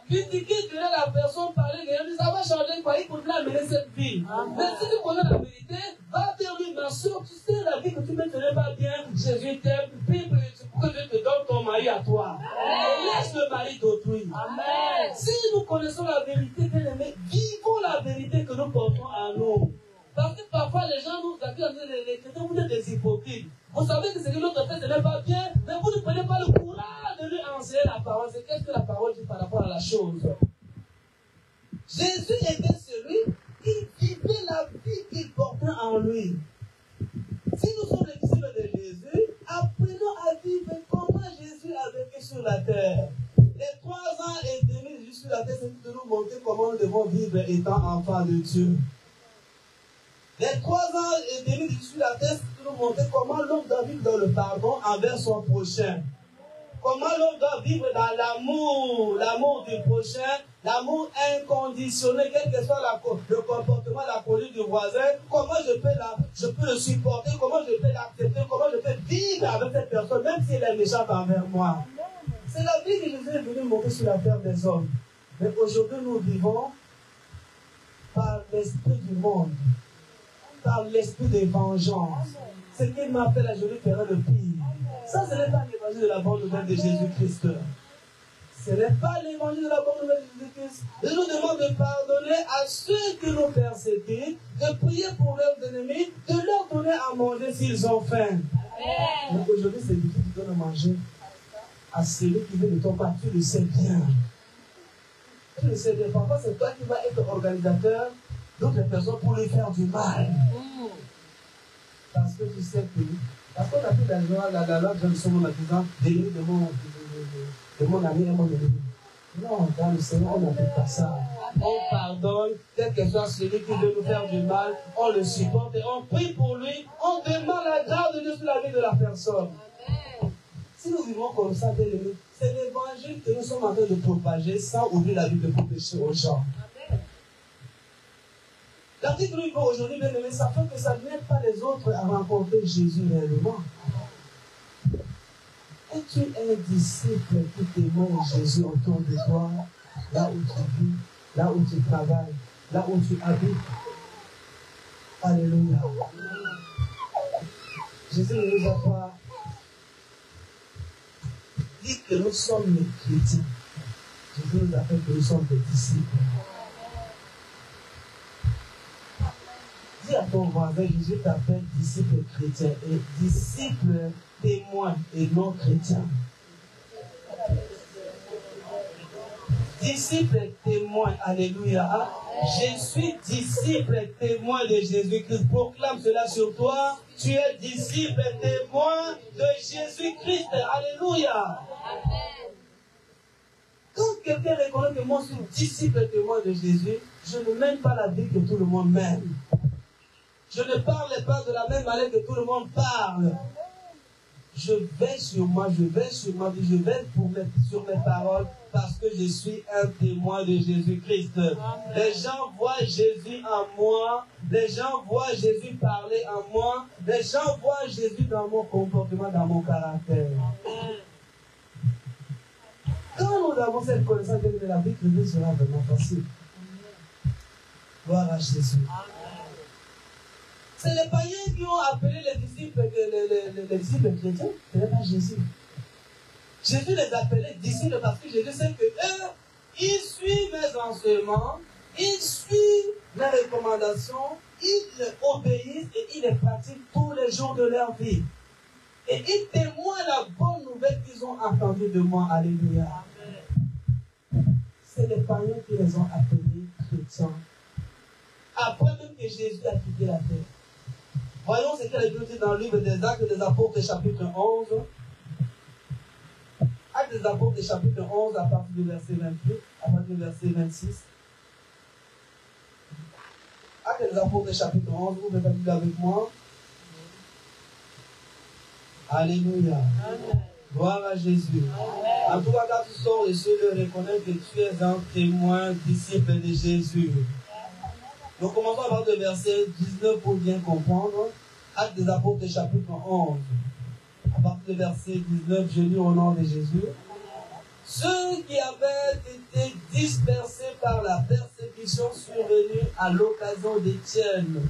Critiquer derrière la personne, parler derrière lui, ça va changer quoi, il faudra mener cette vie. Mais si tu connais la vérité, va vers lui, ma soeur, tu sais la vie que tu ne tenais pas bien, Jésus t'aime, prie pour que Dieu te donne ton mari à toi. Laisse le mari d'autrui. Si nous connaissons la vérité, bien aimé, vivons la vérité que nous portons en nous. Parce que parfois les gens nous accusent, les chrétiens, vous êtes des hypocrites. Vous savez que ce que l'autre fait, ce n'est pas bien, mais vous ne prenez pas le courage de lui enseigner la parole. C'est qu'est-ce que la parole dit par rapport à la chose. Jésus était celui qui vivait la vie qu'il portait en lui. Si nous sommes les disciples de Jésus, apprenons à vivre comment Jésus a vécu sur la terre. Les 3 ans et demi de Jésus sur la terre, c'est de nous montrer comment nous devons vivre étant enfants de Dieu. Les 3 ans et demi de Jésus sur la terre, c'est de nous montrer comment l'homme doit vivre dans le pardon envers son prochain. Comment l'homme doit vivre dans l'amour du prochain, l'amour inconditionnel, quel que soit le comportement, la conduite du voisin, comment je peux le supporter, comment je peux l'accepter, comment je peux vivre avec cette personne, même si elle est méchante envers moi. C'est la vie que Jésus est venu montrer sur la terre des hommes. Mais aujourd'hui, nous vivons par l'esprit du monde, par l'esprit de vengeance. Ce qu'il m'appelle à Jésus fera le pire. Ça, ce n'est pas l'évangile de la bonne nouvelle de Jésus-Christ. Ce n'est pas l'évangile de la bonne nouvelle de Jésus-Christ. Il nous demande de pardonner à ceux qui nous persécutent, de prier pour leurs ennemis, de leur donner à manger s'ils ont faim. Mais aujourd'hui, c'est difficile de donner à manger à celui qui veut de ton pas. Tu le sais bien. Tu le sais bien. Parfois, c'est toi qui vas être organisateur d'autres personnes pour lui faire du mal. Parce que tu sais que, parce qu'on a pris la loi de son nom en disant, l'ennemi de mon ami et mon ennemi. Non, dans le Seigneur, on n'applique pas ça. On pardonne, quel que soit celui qui veut nous faire du mal, on le supporte et on prie pour lui, on demande la grâce de Dieu sur la vie de la personne. Si nous vivons comme ça, c'est l'évangile que nous sommes en train de propager sans oublier la vie de protéger aux gens. L'article que nous vivons aujourd'hui, bien aimé, ça fait que ça n'aide pas les autres à rencontrer Jésus réellement. Es-tu un disciple qui témoigne Jésus autour de toi, là où tu vis, là où tu travailles, là où tu habites? Alléluia. Jésus ne nous a pas dit que nous sommes les chrétiens. Jésus nous appelle que nous sommes des disciples. Dis à ton voisin, Jésus t'appelle disciple chrétien et disciple témoin et non chrétien. Disciple témoin, alléluia. Je suis disciple témoin de Jésus-Christ. Proclame cela sur toi. Tu es disciple témoin de Jésus-Christ. Alléluia. Quand quelqu'un reconnaît que moi je suis disciple témoin de Jésus, je ne mène pas la vie que tout le monde mène. Je ne parle pas de la même manière que tout le monde parle. Je vais sur moi, je vais sur ma vie, je vais sur mes paroles parce que je suis un témoin de Jésus-Christ. Les gens voient Jésus en moi, les gens voient Jésus parler en moi, les gens voient Jésus dans mon comportement, dans mon caractère. Quand nous avons cette connaissance de la vie, le vie sera vraiment facile. Gloire à Jésus. C'est les païens qui ont appelé les disciples chrétiens. Ce n'est pas Jésus. Jésus les appelait disciples parce que Jésus sait que eux, ils suivent mes enseignements, ils suivent mes recommandations, ils obéissent et ils les pratiquent tous les jours de leur vie. Et ils témoignent la bonne nouvelle qu'ils ont entendue de moi. Alléluia. C'est les païens qui les ont appelés chrétiens. Après même que Jésus a quitté la terre. Voyons ce qu'elle a dit dans le livre des Actes des Apôtres, chapitre 11. Actes des Apôtres, chapitre 11, à partir du verset 28, à partir du verset 26. Actes des Apôtres, chapitre 11, vous pouvez lire avec moi. Alléluia. Amen. Gloire à Jésus. Amen. En tout cas, quand tu sors de ceux de reconnaître que tu es un témoin, disciple de Jésus. Nous commençons à partir du verset 19 pour bien comprendre. Actes des Apôtres, chapitre 11. À partir du verset 19, je lis au nom de Jésus. Ceux qui avaient été dispersés par la persécution survenue à l'occasion d'Étienne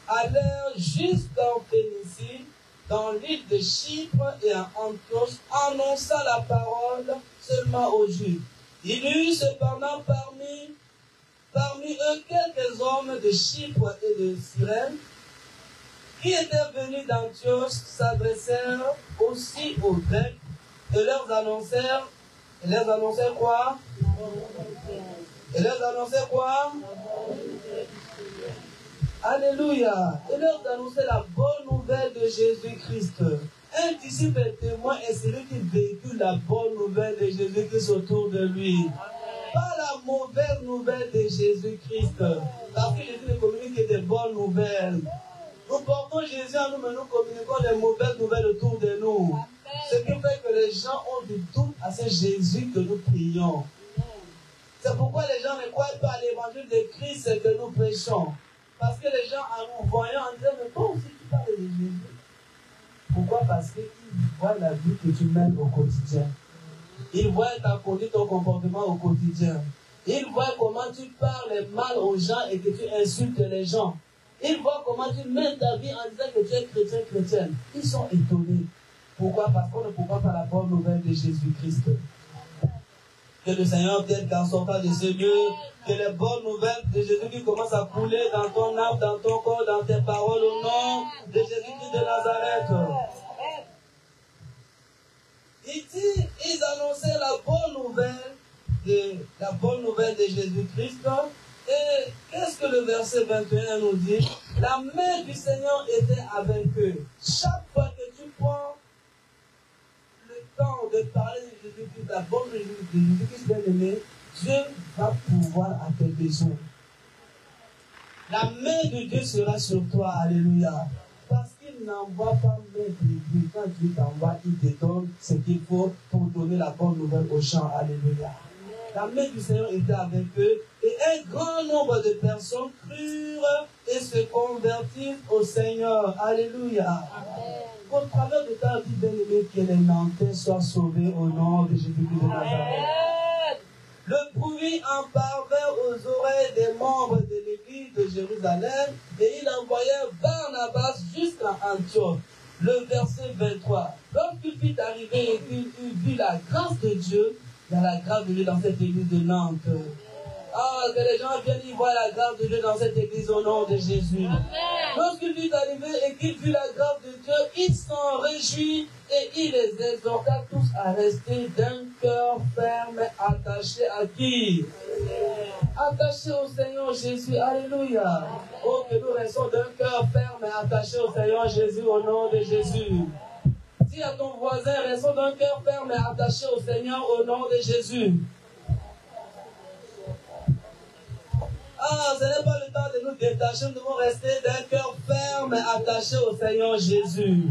allèrent jusqu'en Phénicie, dans l'île de Chypre et à Antioche, annonça la parole seulement aux Juifs. Il y eut cependant parmi eux quelques hommes de Chypre et de Cyrène qui étaient venus d'Antioche, s'adressèrent aussi aux Grecs et leur annoncèrent quoi? Et leur annonçaient quoi? Alléluia. Et leur annonçaient la bonne nouvelle de Jésus-Christ. Un disciple témoin est celui qui véhicule la bonne nouvelle de Jésus-Christ autour de lui. Pas la mauvaise nouvelle de Jésus-Christ. Parce que Jésus ne communique que des bonnes nouvelles. Nous portons Jésus en nous, mais nous communiquons les mauvaises nouvelles autour de nous. Ce qui fait que les gens ont du doute à ce Jésus que nous prions. C'est pourquoi les gens ne croient pas à l'évangile de Christ que nous prêchons. Parce que les gens, en nous voyant, en disant, mais toi aussi tu parles de Jésus. Pourquoi? Parce qu'ils voient la vie que tu mènes au quotidien. Ils voient ta conduite, ton comportement au quotidien. Ils voient comment tu parles mal aux gens et que tu insultes les gens. Ils voient comment tu mènes ta vie en disant que tu es chrétien, chrétienne. Ils sont étonnés. Pourquoi? Parce qu'on ne comprend pas la bonne nouvelle de Jésus-Christ. Que le Seigneur t'aide qu'en sortant de ce lieu, que les bonnes nouvelles de Jésus-Christ commencent à couler dans ton âme, dans ton corps, dans tes paroles au nom de Jésus-Christ de Nazareth. Il dit, ils annonçaient la bonne nouvelle de Jésus-Christ. Et qu'est-ce que le verset 21 nous dit? La main du Seigneur était avec eux. Chaque fois que tu prends le temps de parler de Jésus-Christ, la bonne nouvelle de Jésus-Christ bien-aimé, Dieu va pouvoir à tes besoins. La main de Dieu sera sur toi. Alléluia. Parce qu'il n'envoie pas mettre les quand Dieu t'envoie, il te donne ce qu'il faut pour donner la bonne nouvelle aux gens. Alléluia. La main du Seigneur était avec eux et un grand nombre de personnes crurent et se convertirent au Seigneur. Alléluia. Amen. Au travers de ta vie, bien-aimé, que les Nantais soient sauvés au nom de Jésus-Christ de Nazareth. Le bruit en parvint aux oreilles des membres de l'église de Jérusalem et il envoya Barnabas jusqu'à Antioche. Le verset 23. Lorsqu'il fut arrivé et qu'il eut vu la grâce de Dieu, il y a la grâce de Dieu dans cette église de Nantes. Ah, que les gens viennent y voir la grâce de Dieu dans cette église au nom de Jésus. Lorsqu'il fut arrivé et qu'il vit la grâce de Dieu, il s'en réjouit et il les exhorta tous à rester d'un cœur ferme, attaché à qui? Attaché au Seigneur Jésus. Alléluia. Oh, que nous restons d'un cœur ferme et attaché au Seigneur Jésus au nom de Jésus. Dis à ton voisin, restons d'un cœur ferme et attaché au Seigneur au nom de Jésus. Ah, ce n'est pas le temps de nous détacher, nous devons rester d'un cœur ferme et attaché au Seigneur Jésus.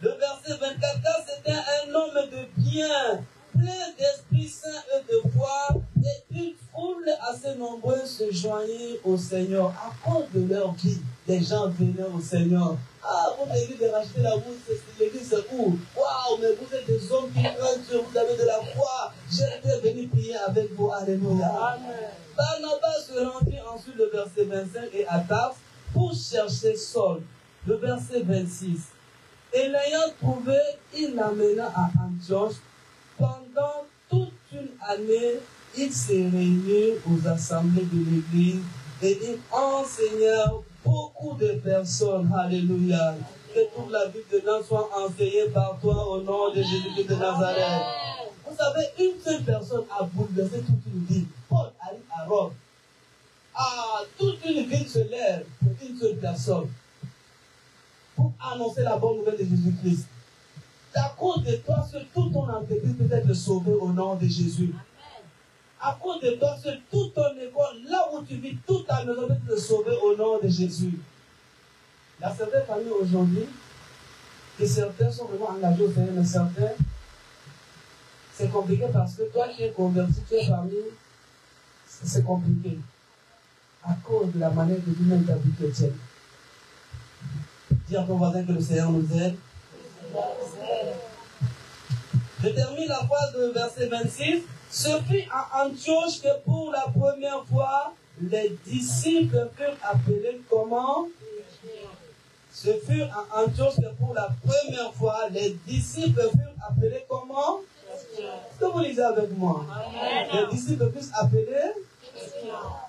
Le verset 24, car c'était un homme de bien, plein d'Esprit Saint et de foi, et une foule assez nombreuse se joignait au Seigneur. À cause de leur vie, les gens venaient au Seigneur. Ah, votre église de racheter la route, l'église c'est où? Waouh, mais vous êtes des hommes qui craignent Dieu, vous avez de la foi. J'étais venu prier avec vous. Alléluia. Amen. Barnabas se rendit ensuite le verset 25 et à Tarse pour chercher Saul. Le verset 26. Et l'ayant trouvé, il l'amena à Antioche. Pendant toute une année, il s'est réuni aux assemblées de l'église et il enseigna beaucoup de personnes. Alléluia. Que toute la vie de Nantes soit enseignée par toi au nom de Jésus de Nazareth. Vous savez, une seule personne a bouleversé toute une ville. Paul arrive à Rome. Ah, toute une ville se lève pour une seule personne. Pour annoncer la bonne nouvelle de Jésus-Christ. À cause de toi seul, toute ton entreprise peut être sauvée au nom de Jésus. À cause de toi seul, toute ton école, là où tu vis, toute ta maison peut être sauvée au nom de Jésus. Il y a certaines familles aujourd'hui, que certains sont vraiment engagés au Seigneur, mais certains, c'est compliqué parce que toi qui es converti, tu es famille, c'est compliqué. À cause de la manière que tu-même ta vie chrétienne. Dis à ton voisin que le Seigneur nous aide. Je termine la phrase de verset 26. Ce fut à Antioche que pour la première fois, les disciples furent appelés comment? Ce fut à Antioche que pour la première fois, les disciples furent appelés comment? Est-ce que vous lisez avec moi? Amen. Les disciples furent appelés?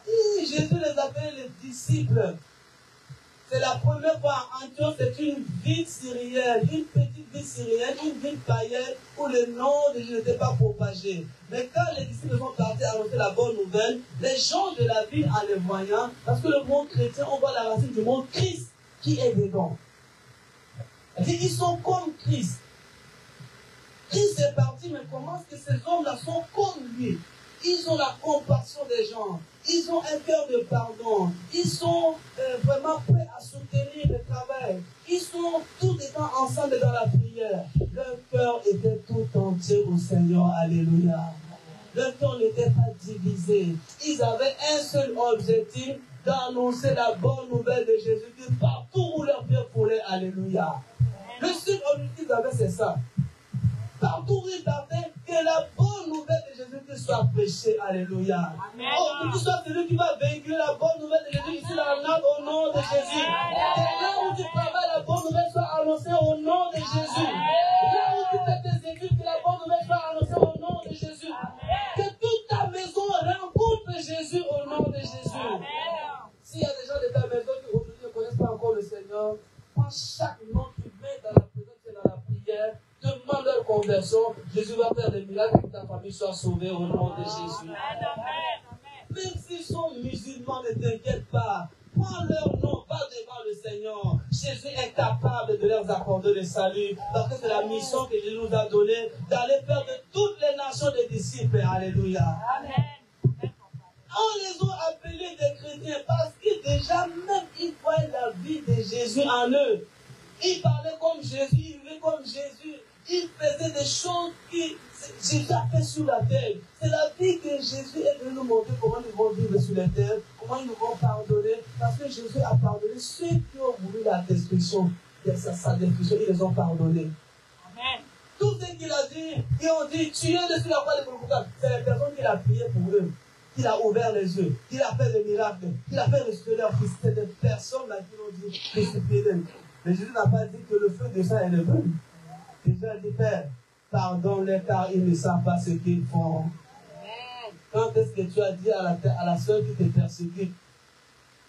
Oui, Jésus les appelait les disciples. C'est la première fois à Antioche, c'est une ville syrienne, une petite ville syrienne, une ville païenne où le nom de Jésus n'était pas propagé. Mais quand les disciples sont partis annoncer la bonne nouvelle, les gens de la ville en les voyant, parce que le mot chrétien, on voit la racine du mot Christ qui est dedans. Ils sont comme Christ. Christ est parti, mais comment est-ce que ces hommes-là sont comme lui? Ils ont la compassion des gens. Ils ont un cœur de pardon. Ils sont vraiment prêts à soutenir le travail. Ils sont tout le temps ensemble dans la prière. Leur cœur était tout entier au Seigneur. Alléluia. Leur cœur n'était pas divisé. Ils avaient un seul objectif, d'annoncer la bonne nouvelle de Jésus-Christ partout où leur pied foulait. Alléluia. Le seul objectif qu'ils avaient, c'est ça. Partout où ils partaient, que la bonne nouvelle de Jésus-Christ soit prêchée. Alléluia. Oh, que tu sois celui qui va véhiculer la bonne nouvelle de Jésus ici dans la au nom de Jésus. Que là où tu travailles, la bonne nouvelle soit annoncée au nom de Jésus. Là où tu fais tes études, que la bonne nouvelle soit annoncée au nom de Jésus. Que toute ta maison rencontre Jésus au nom de Jésus. S'il y a des gens de ta maison qui aujourd'hui ne connaissent pas encore le Seigneur, prends chaque nom tu mets dans la présence et dans la prière. Demande leur conversion, Jésus va faire des miracles et que ta famille soit sauvée au nom de Jésus. Même s'ils sont musulmans, ne t'inquiète pas. Prends leur nom, va devant le Seigneur. Jésus est capable de leur accorder le salut. Parce que c'est la mission que Jésus nous a donnée, d'aller faire de toutes les nations des disciples. Alléluia. Amen. On les a appelés des chrétiens parce que déjà même ils voyaient la vie de Jésus en eux. Ils parlaient comme Jésus, ils vivaient comme Jésus. Ils faisaient des choses que Jésus a fait sur la terre. C'est la vie que Jésus est venu nous montrer comment nous devons vivre sur la terre, comment nous devons pardonner. Parce que Jésus a pardonné ceux qui ont voulu la destruction, sa destruction, ils les ont pardonnés. Amen. Tous Tous ceux qu'il a dit, qui ont dit, tuez le sur la croix de Golgotha, c'est les personnes qu'il a prié pour eux, qu'il a ouvert les yeux, qu'il a fait des miracles, qu'il a fait ressusciter leur fils. C'est des personnes là qui l'ont dit, ressuscitez-les. Mais Jésus n'a pas dit que le feu de ça est le bon. Jésus a dit, Père, pardonne-les car ils ne savent pas ce qu'ils font. Quand est-ce que tu as dit à la soeur qui te persécute,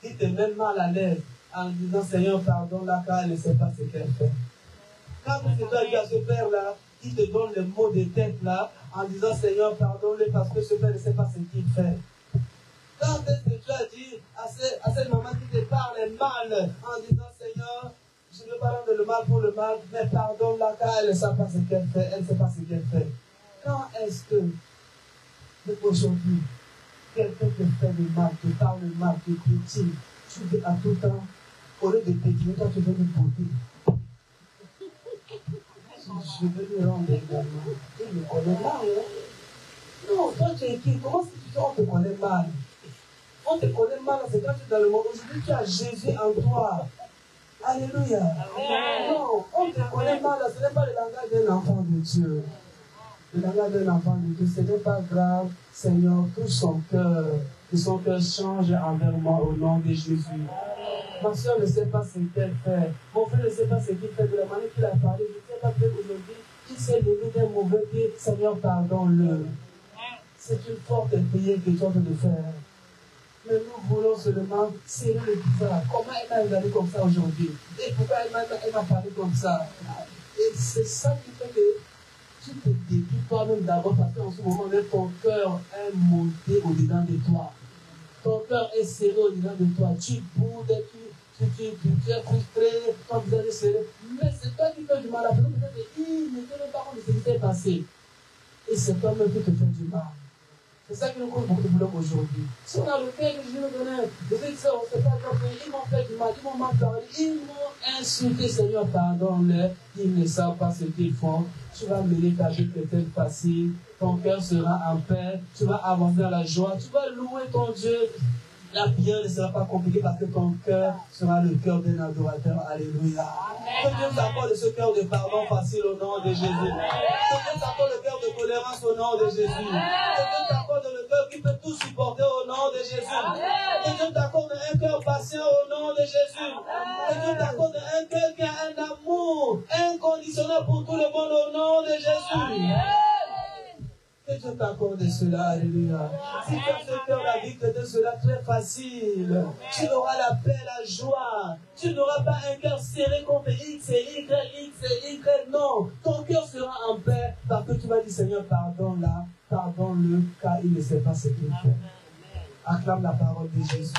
qui te met mal à l'aise, en disant, Seigneur, pardonne-la car elle ne sait pas ce qu'elle fait? Quand est-ce que tu as dit à ce père-là, qui te donne le mot de tête là, en disant, Seigneur, pardonne-le parce que ce père ne sait pas ce qu'il fait? Quand est-ce que tu as dit à cette maman qui te parle mal, en disant, Seigneur, je ne pardonne le mal pour le mal, mais pardonne-la car elle ne sait pas ce qu'elle fait, elle ne sait pas ce qu'elle fait. Quand est-ce que, aujourd'hui, quelqu'un te fait du mal, te parle mal, te critique, tu dis à tout temps, au lieu de pétiner, toi tu veux lui beauté. Je veux lui rendre également. Il me connaît mal, hein? Non, toi tu es qui? Comment est-ce que tu dis on te connaît mal? On te connaît mal, c'est quand tu es dans le monde. Aujourd'hui, tu as Jésus en toi. Alléluia. Amen. Non, on te connaît mal, ce n'est pas le langage d'un enfant de Dieu. Le langage d'un enfant de Dieu, ce n'est pas grave. Seigneur, touche son cœur. Que son cœur change envers moi au nom de Jésus. Ma soeur ne sait pas ce qu'elle fait. Mon frère ne sait pas ce qu'il fait. De la manière qu'il a parlé, je ne sais pas peut-être aujourd'hui qu'il s'est levé d'un mauvais pied. Seigneur, pardonne-le. C'est une forte prière que tu es en train de faire. Mais nous voulons seulement serrer le visage. Comment elle m'a regardé comme ça aujourd'hui? Et pourquoi elle m'a parlé comme ça? Et c'est ça qui fait que tu te déduis toi-même d'abord parce qu'en ce moment, ton cœur est monté au-dedans de toi. Ton cœur est serré au-dedans de toi. Tu boudes, tu es frustré, ton visage est serré. Mais c'est toi qui fais du mal à personne. Peut-être qu'il ne tient pas compte de ce qui s'est passé. Et c'est toi-même qui te fais du mal. C'est ça qui nous cause beaucoup de boulot aujourd'hui. Si on a le cœur que Jésus nous donnait, les frères, on ne sait pas compris, ils m'ont fait du mal, ils m'ont mal parlé, ils m'ont insulté, Seigneur, pardonne-les, ils ne savent pas ce qu'ils font. Tu vas mener ta vie peut-être facile, ton cœur sera en paix, tu vas avancer dans la joie, tu vas louer ton Dieu. La prière ne sera pas compliquée parce que ton cœur sera le cœur d'un adorateur. Alléluia. Que Dieu t'accorde ce cœur de pardon facile au nom de Jésus. Que Dieu t'accorde le cœur de tolérance au nom de Jésus. Que Dieu t'accorde le cœur qui peut tout supporter au nom de Jésus. Que Dieu t'accorde un cœur patient au nom de Jésus. Que Dieu t'accorde un cœur qui a un amour inconditionnel pour tout le monde au nom de Jésus. Que Dieu t'accorde cela, alléluia. Si tu as ce cœur, la vie te donne cela très facile. Tu auras la paix, la joie. Tu n'auras pas un cœur serré contre X et Y. Non, ton cœur sera en paix parce que tu vas dire, Seigneur, pardonne-la, pardonne-le, car il ne sait pas ce qu'il fait. Acclame la parole de Jésus.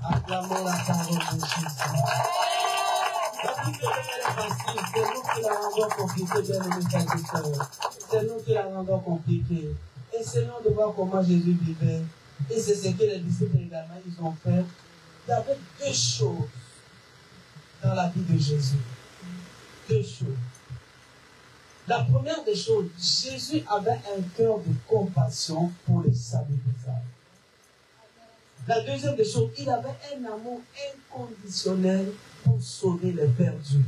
Acclamons la parole de Jésus. C'est nous qui la rendons compliquée, bien aimé sacrificateur. C'est nous qui la rendons compliquée. Essayons de voir comment Jésus vivait. Et c'est ce que les disciples également ils ont fait. Il y avait deux choses dans la vie de Jésus. Deux choses. La première des choses, Jésus avait un cœur de compassion pour les saluts des âmes. La deuxième des choses, il avait un amour inconditionnel pour sauver les perdus.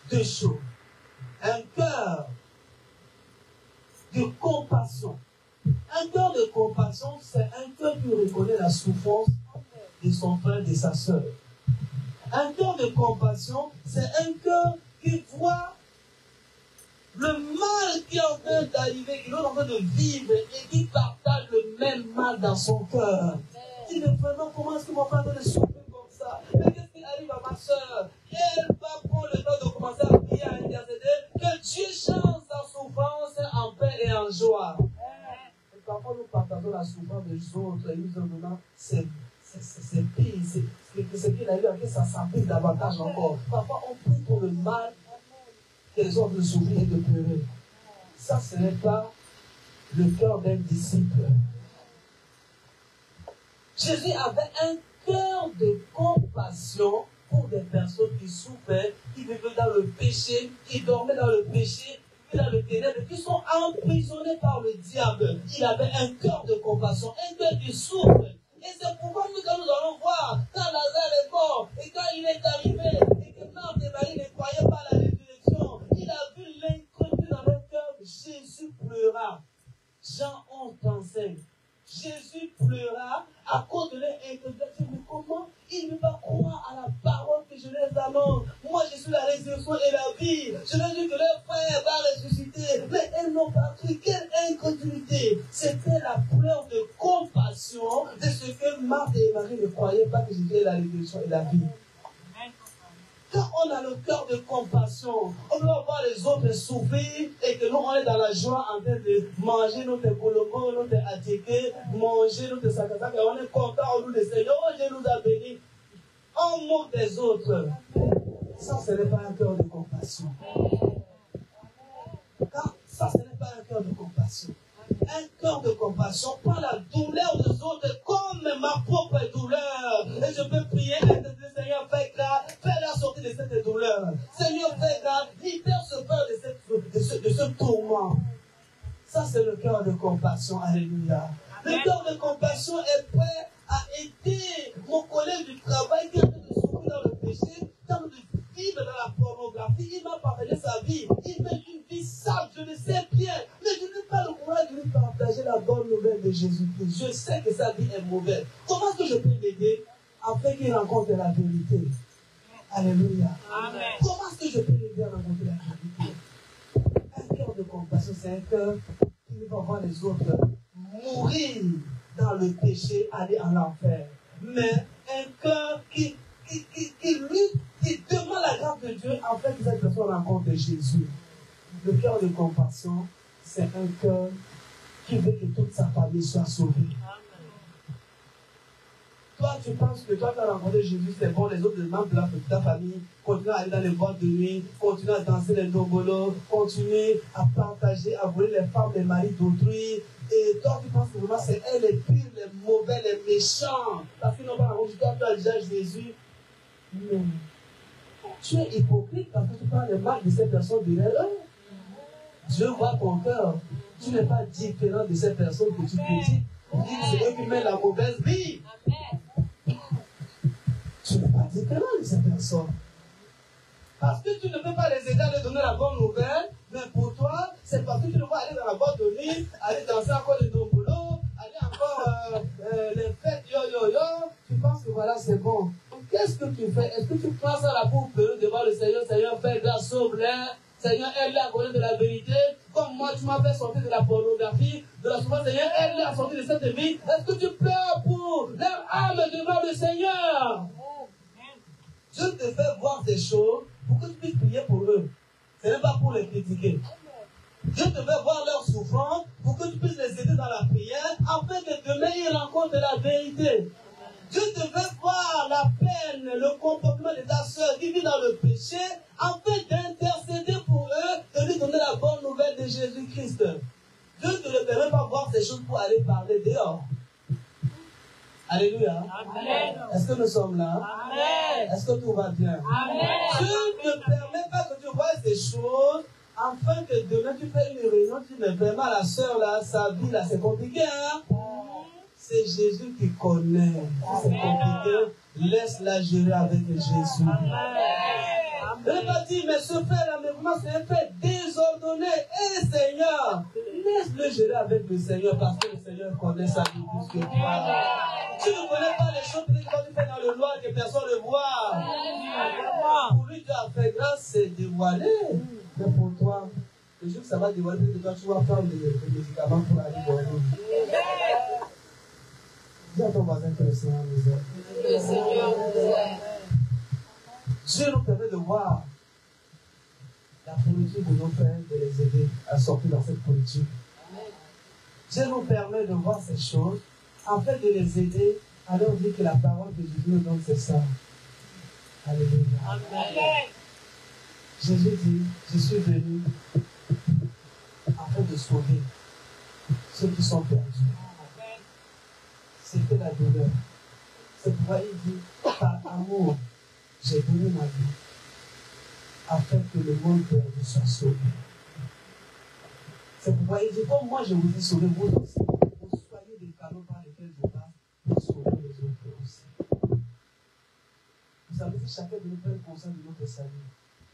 Deux choses. Un cœur de compassion. Un cœur de compassion, c'est un cœur qui reconnaît la souffrance de son frère, de sa soeur. Un cœur de compassion, c'est un cœur qui voit le mal qui est en train d'arriver, qui est en train de vivre et qui partage le même mal dans son cœur. Il dit, vraiment, comment est-ce que mon frère doit souffrir comme ça? Mais qu'est-ce qui arrive à ma soeur? Elle va prendre le temps de commencer à prier, à intercéder, que Dieu change sa souffrance en paix et en joie. Et parfois, nous partageons la souffrance des autres et nous en donnant, c'est pire, c'est ce qu'il a eu à que ça s'applique davantage encore. Parfois, on prie pour le mal que les autres de souffrir et de pleurer. Ça, ce n'est pas le cœur d'un disciple. Jésus avait un cœur de compassion pour des personnes qui souffraient, qui vivaient dans le péché, qui dormaient dans le péché, qui vivaient dans le ténèbre, qui sont emprisonnés par le diable. Il avait un cœur de compassion, un cœur qui souffre. Et c'est pourquoi nous allons voir, quand Lazare est mort, et quand il est arrivé, et que Marthe et Marie ne croyaient pas à la résurrection, il a 45. Jésus pleura à cause de leur incrédulité. Mais comment ils ne peuvent pas croire à la parole que je leur annonce? Moi, je suis la résurrection et la vie. Je leur dis que leur frère va ressusciter. Mais elles n'ont pas cru. Quelle incrédulité! C'était la pleur de compassion de ce que Marthe et Marie ne croyaient pas que Jésus est la résurrection et la vie. Quand on a le cœur de compassion, on doit voir les autres souffrir et que nous, on est dans la joie en train de manger notre colombo, notre attiqué, manger notre sakazak, et on est content au nom du Seigneur. Oh, Dieu nous a bénis. On moque des autres. Ça, ce n'est pas un cœur de compassion. Ça, ce n'est pas un cœur de compassion. Un cœur de compassion prend la douleur des autres comme ma propre douleur. Et je peux prier, Seigneur, fais grâce, fais-la sortir de cette douleur. Seigneur, fais grâce, libère ce cœur de ce tourment. Ça, c'est le cœur de compassion. Alléluia. Le cœur de compassion est prêt à aider mon collègue du travail qui est en train de souffrir dans le péché, qui est en train de vivre dans la pornographie. Il m'a partagé sa vie. Il mène une vie sale, je le sais bien. Mais je n'ai pas le courage de lui partager la bonne nouvelle de Jésus-Christ. Je sais que sa vie est mauvaise. Comment est-ce que je peux l'aider afin qu'il rencontre la vérité? Alléluia. Amen. Comment est-ce que je peux l'aider à rencontrer la vérité? Un cœur de compassion, c'est un cœur qui ne va voir les autres mourir dans le péché, aller en enfer. Mais un cœur qui lutte, qui demande la grâce de Dieu afin que cette personne rencontre Jésus. Le cœur de compassion, c'est un cœur qui veut que toute sa famille soit sauvée. Toi, tu penses que toi, tu as rencontré Jésus, c'est bon, les autres membres de ta famille continuent à aller dans les boîtes de nuit, continuent à danser les ndombolo, continuent à partager, à voler les femmes, les maris d'autrui. Et toi, tu penses que vraiment, c'est elles les pires, les mauvais, les méchants. Parce qu'ils n'ont pas rencontré toi, tu as déjà Jésus. Non. Tu es hypocrite parce que tu parles le mal de ces personnes derrière eux. Dieu voit ton cœur. Tu n'es pas différent de ces personnes que tu critiques. Il dit que c'est eux qui mènent la mauvaise vie. Tu n'es pas différent de ces personnes. Parce que tu ne peux pas les aider à leur donner la bonne nouvelle, mais pour toi, c'est parce que tu ne vas aller dans la boîte de nuit, aller danser encore les dombolos, aller encore les fêtes, tu penses que voilà, c'est bon. Qu'est-ce que tu fais? Est-ce que tu prends ça là pour pleurer devant le Seigneur? Seigneur, fais grâce, sauve-les. Seigneur, aide-les à connaître de la vérité. Comme moi, tu m'as fait sortir de la pornographie, de la souffrance. Seigneur, aide-les à sortir de cette vie. Est-ce que tu pleures pour leur âme devant le Seigneur? Dieu te fait voir des choses pour que tu puisses prier pour eux. Ce n'est pas pour les critiquer. Dieu te fait voir leur souffrance pour que tu puisses les aider dans la prière afin que demain ils rencontrent la vérité. Dieu te fait voir la peine, le comportement de ta soeur qui vit dans le péché afin d'intercéder pour eux, de lui donner la bonne nouvelle de Jésus-Christ. Dieu ne te permet pas voir ces choses pour aller parler dehors. Alléluia. Amen. Est-ce que nous sommes là? Amen. Est-ce que tout va bien? Amen. Dieu ne permet pas que tu vois ces choses afin que demain tu fais une réunion, tu ne vraiment la soeur là, sa vie là, c'est compliqué, hein? C'est Jésus qui connaît. Si c'est compliqué, laisse-la gérer avec Jésus. Je ne vais pas dire, mais ce fait-là, mais vraiment, c'est un fait désordonné. Et Seigneur, laisse-le gérer avec le Seigneur parce que le Seigneur connaît sa vie plus que toi. Tu ne connais pas les choses que tu fais dans le noir que personne ne voit. Pour lui, tu as fait grâce, c'est dévoilé. Mais pour toi, le jour que ça va dévoiler, toi, tu vas prendre les médicaments pour aller voir. Dis à ton voisin que le Seigneur nous aide. Le Seigneur nous aide. Dieu nous permet de voir la politique de nos frères, de les aider à sortir dans cette politique. Dieu nous permet de voir ces choses afin de les aider à leur dire que la parole que Jésus nous donne, c'est ça. Alléluia. Amen. Jésus dit, je suis venu afin de sauver ceux qui sont perdus. C'était la douleur. C'est pourquoi il dit, par amour, j'ai donné ma vie, afin que le monde perdu soit sauvé. C'est pourquoi il dit, comme moi je vous ai sauvé, vous aussi, vous soyez des canaux par lesquels je passe, pour sauver les autres aussi. Vous savez, si chacun de nous prenne conscience de notre salut,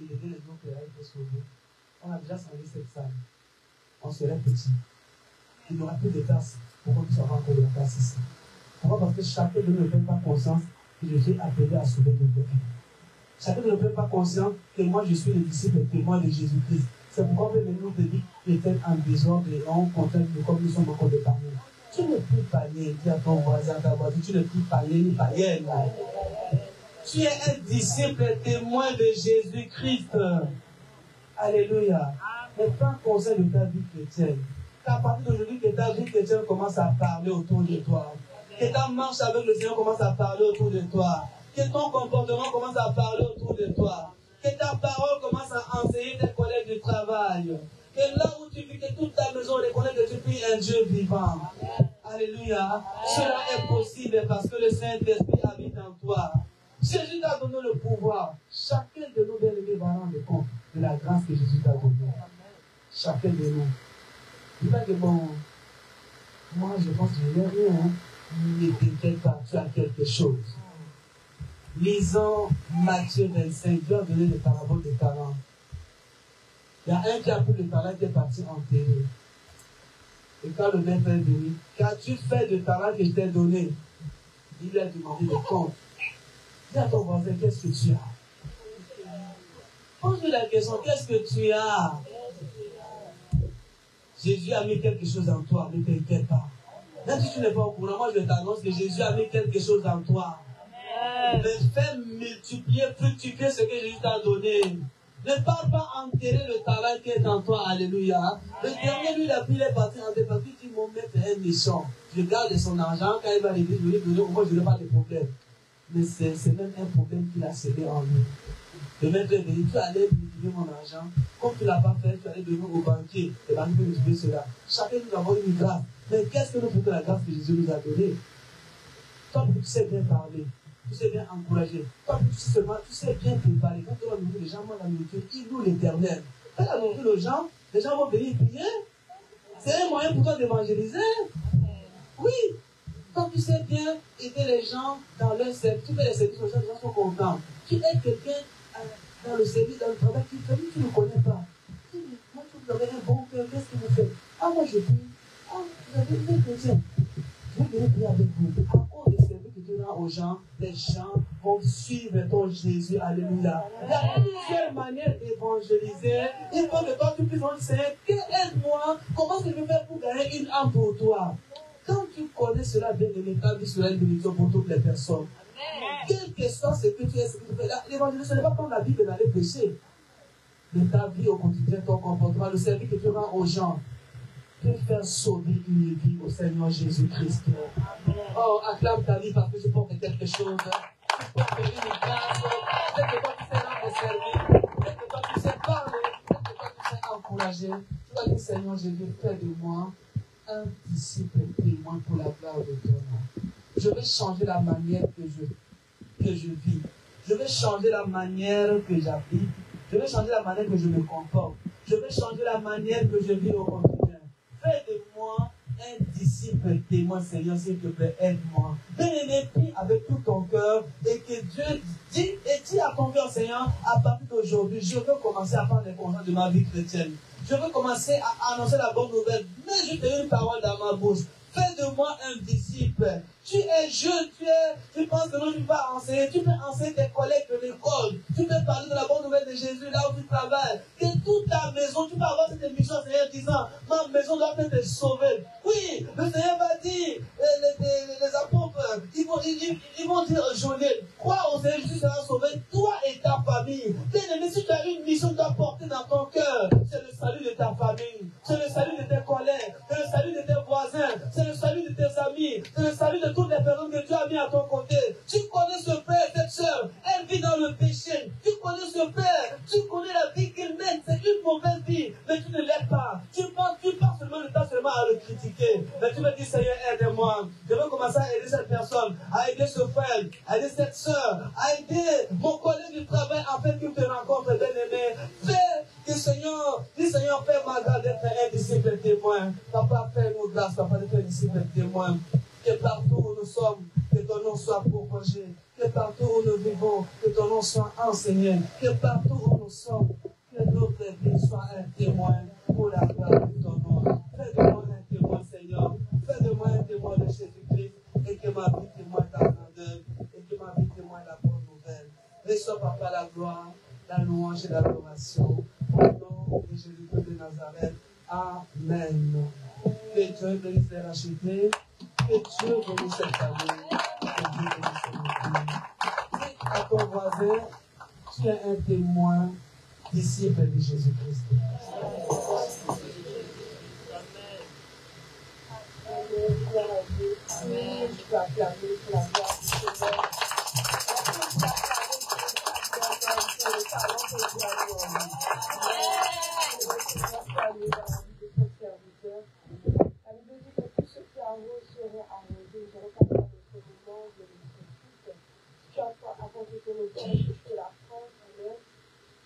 et d'aider les autres à être sauvés, on a déjà servi cette salle. On serait petit. Il n'y aura plus de place pour qu'on puisse avoir encore de la place ici. Pourquoi? Parce que chacun de nous ne prend pas conscience que je suis appelé à sauver d'autres vies. Chacun ne prend pas conscience que moi je suis le disciple témoin de Jésus-Christ. C'est pourquoi nous te dit peut-être en désordre et en contrainte de comme nous sommes encore des païens. Tu ne peux pas aller dire à ton voisin, à ta voisine, tu ne peux pas aller ni païenne. Tu es un disciple témoin de Jésus-Christ. Alléluia. Mais prends conscience de ta vie chrétienne. Qu'à partir d'aujourd'hui, que ta vie chrétienne commence à parler autour de toi. Que ta marche avec le Seigneur commence à parler autour de toi. Que ton comportement commence à parler autour de toi. Que ta parole commence à enseigner tes collègues du travail. Que là où tu vis, que toute ta maison reconnaît que tu pries un Dieu vivant. Alléluia. Cela est possible parce que le Saint-Esprit habite en toi. Jésus t'a donné le pouvoir. Chacun de nous, bien-aimés, va rendre compte de la grâce que Jésus t'a donnée. Chacun de nous. Il va dire, bon, moi je pense que je n'ai rien. Ne t'inquiète pas, tu as quelque chose. Lisons Matthieu 25, Dieu a donné le parabole des talents. Il y a un qui a pris le talent qui est parti enterrer. Et quand le maître est venu, qu'as-tu fait de talent que je t'ai donné? Il lui a demandé le compte. Dis à ton voisin, qu'est-ce que tu as? Pose-lui la question, qu'est-ce que tu as? Jésus a mis quelque chose en toi, ne t'inquiète pas. Même si tu n'es pas au courant, moi je t'annonce que Jésus a mis quelque chose en toi. Mais fais multiplier, fructifier ce que Jésus t'a donné. Ne parle pas enterrer le talent qui est en toi, alléluia. Le dernier, lui, il est parti en débat. Il dit, mon maître est méchant. Je garde son argent, quand il va à l'église, je lui donne, moi je n'ai pas de problème. Mais c'est même un problème qu'il a cédé en lui. Le maître est venu, tu allais multiplier mon argent. Comme tu ne l'as pas fait, tu allais donner au banquier. Le banquier peut multiplier cela. Chacun nous avons une grâce. Mais qu'est-ce que nous faisons de la grâce que Jésus nous a donnée? Toi, tu sais bien parler. Tu sais bien encourager. Toi, tu sais bien préparer. Quand tu vas nourrir les gens, moi, la nourriture, ils louent l'Éternel. Fais la nourriture aux gens, les gens vont venir prier. C'est un moyen pour toi d'évangéliser. Oui. Quand tu sais bien aider les gens dans leur service, tu fais les services aux gens, les gens sont contents. Tu aides quelqu'un dans le service, dans le travail, tu ne connais pas. Moi, tu avez un bon cœur, qu'est-ce que vous faites? Ah, moi, je prie. Ah, vous avez une chrétienne. Je vais venir prier avec vous. À cause des services que tu rends aux gens, les gens vont suivre ton Jésus. Alléluia. Il y a plusieurs manières d'évangéliser. Il faut que toi, tu puisses dire, Seigneur, aide-moi. Comment est-ce que je vais faire pour gagner une âme pour toi? Quand tu connais cela, bien aimé, ta vie sera une bénédiction pour toutes les personnes. Quel que soit ce que tu es, ce que tu fais, l'évangélisme, ce n'est pas prendre la Bible et d'aller pécher. Mais ta vie au quotidien, ton comportement, le service que tu rends aux gens, peut faire sauver une vie au Seigneur Jésus-Christ. Oh, acclame ta vie parce que tu portes quelque chose. Tu portes une grâce. Peut-être que toi tu sais rendre service. Peut-être que toi tu sais parler. Peut-être que toi tu sais encourager. Tu vas dire, Seigneur Jésus, fais de moi un disciple témoin pour la gloire de ton nom. Je vais changer la manière que je vis. Je vais changer la manière que j'habite. Je vais changer la manière que je me comporte. Je vais changer la manière que je vis au quotidien. Fais de moi un disciple témoin, Seigneur, s'il te plaît, aide-moi. Bien-aimé, prie avec tout ton cœur et que Dieu dit à ton cœur, Seigneur, à partir d'aujourd'hui, je veux commencer à prendre les consciences de ma vie chrétienne. Je veux commencer à annoncer la bonne nouvelle. Mais je te donne une parole dans ma bouche. Fais de moi un disciple. Tu es jeune, tu penses que non, tu vas enseigner. Tu peux enseigner tes collègues de l'école. Tu peux parler de la bonne nouvelle de Jésus là où tu travailles. Que toute ta maison, tu peux avoir cette émission, Seigneur, disant, ma maison doit être sauvée. Oui, le Seigneur va dire, les apôtres, ils vont dire au journée, crois au Seigneur, Jésus sera sauvé, toi et ta famille. Bien-aimé, si tu as une mission à porter dans ton cœur, c'est le salut de ta famille, c'est le salut de tes collègues, c'est le salut de tes voisins, c'est le salut de tes amis, c'est le salut de toutes les personnes que Dieu a mis à ton côté. Tu connais ce père, cette soeur, elle vit dans le péché. Tu connais ce père, tu connais la vie qu'il mène, c'est une mauvaise vie, mais tu ne l'aides pas. Tu passes seulement le temps seulement à le critiquer. Mais tu me dis, Seigneur, aide-moi. Je veux commencer à aider cette personne, à aider ce frère, à aider cette soeur, à aider mon collègue du travail afin qu'il te rencontre, bien-aimé. Fais que Seigneur, dis Seigneur, fais ma grâce d'être un disciple témoin. Papa, fais-nous grâce, papa, d'être un disciple témoin. Que partout où nous sommes, que ton nom soit propagé. Que partout où nous vivons, que ton nom soit enseigné. Que partout où nous sommes, que notre vie soit un témoin pour la gloire de ton nom. Fais de moi un témoin, Seigneur. Fais de moi un témoin de Jésus-Christ et que ma vie témoigne ta grandeur et que ma vie témoigne la bonne nouvelle. Reçois, Papa, la gloire, la louange et l'adoration. Au nom de Jésus-Christ de Nazareth. Amen. Que Dieu bénisse les rachetés. Que Dieu bénisse cette famille. Que Dieu bénisse cette famille. Dis à ton voisin, tu es un témoin, disciple de Jésus-Christ. Amen.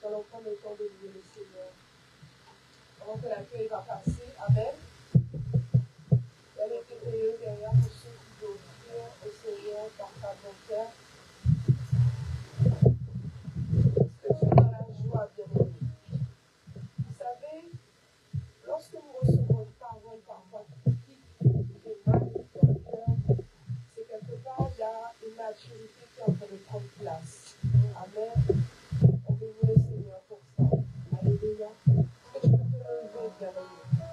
Allons prendre le temps de louer le Seigneur. Avant que l'accueil va passer, Amen. Elle était payée derrière pour ceux qui veulent offrir au Seigneur par sa volontaire. Est-ce que tu es dans la joie, bien-aimé? Vous savez, lorsque nous recevons une parole parfois critique, qui fait mal dans le cœur, c'est quelque part, il y a une maturité qui est en train de prendre place. Amen. On veut louer le Seigneur pour ça. Alléluia. Est-ce que tu peux te lever, bien-aimé?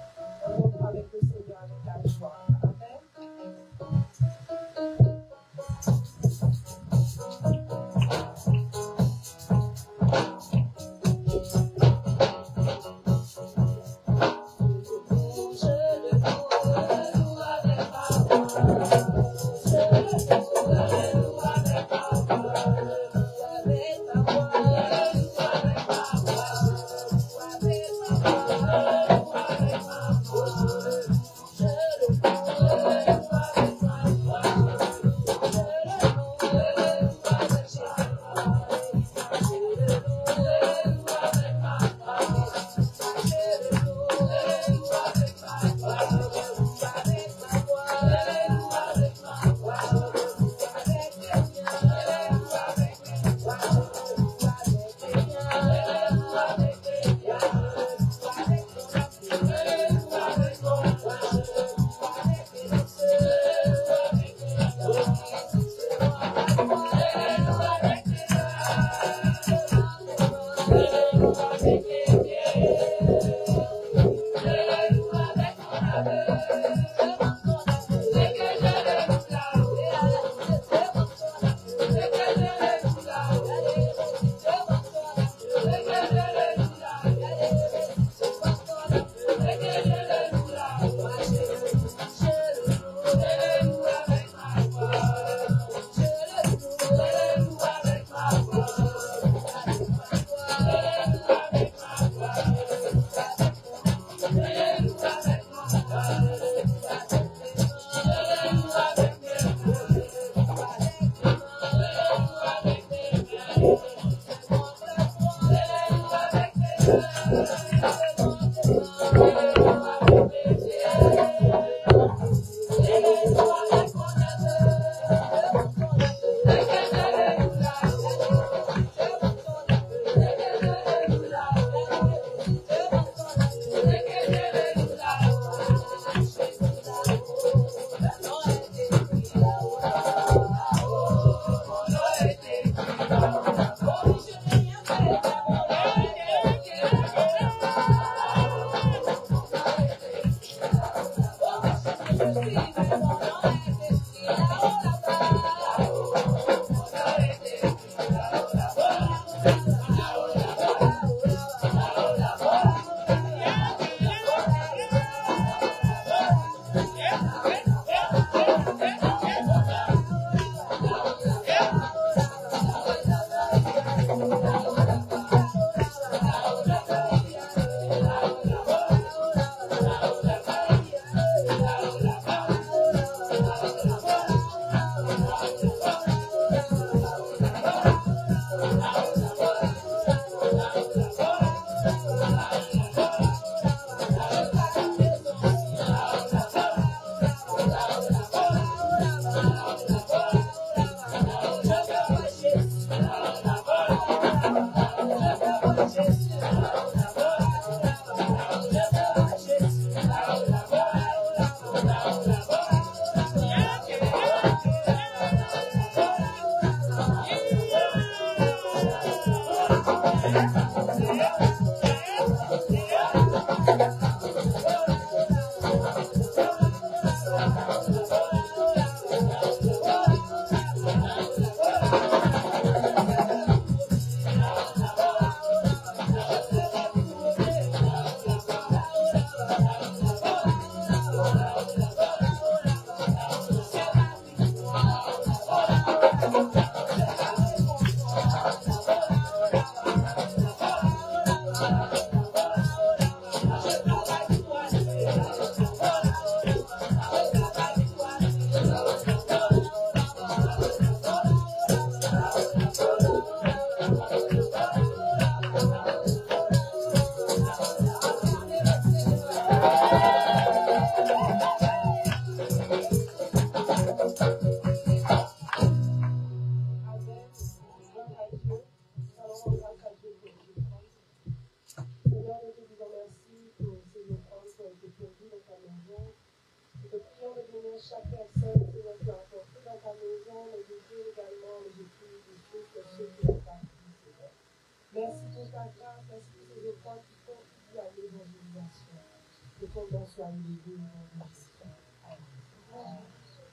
nous aider aujourd'hui.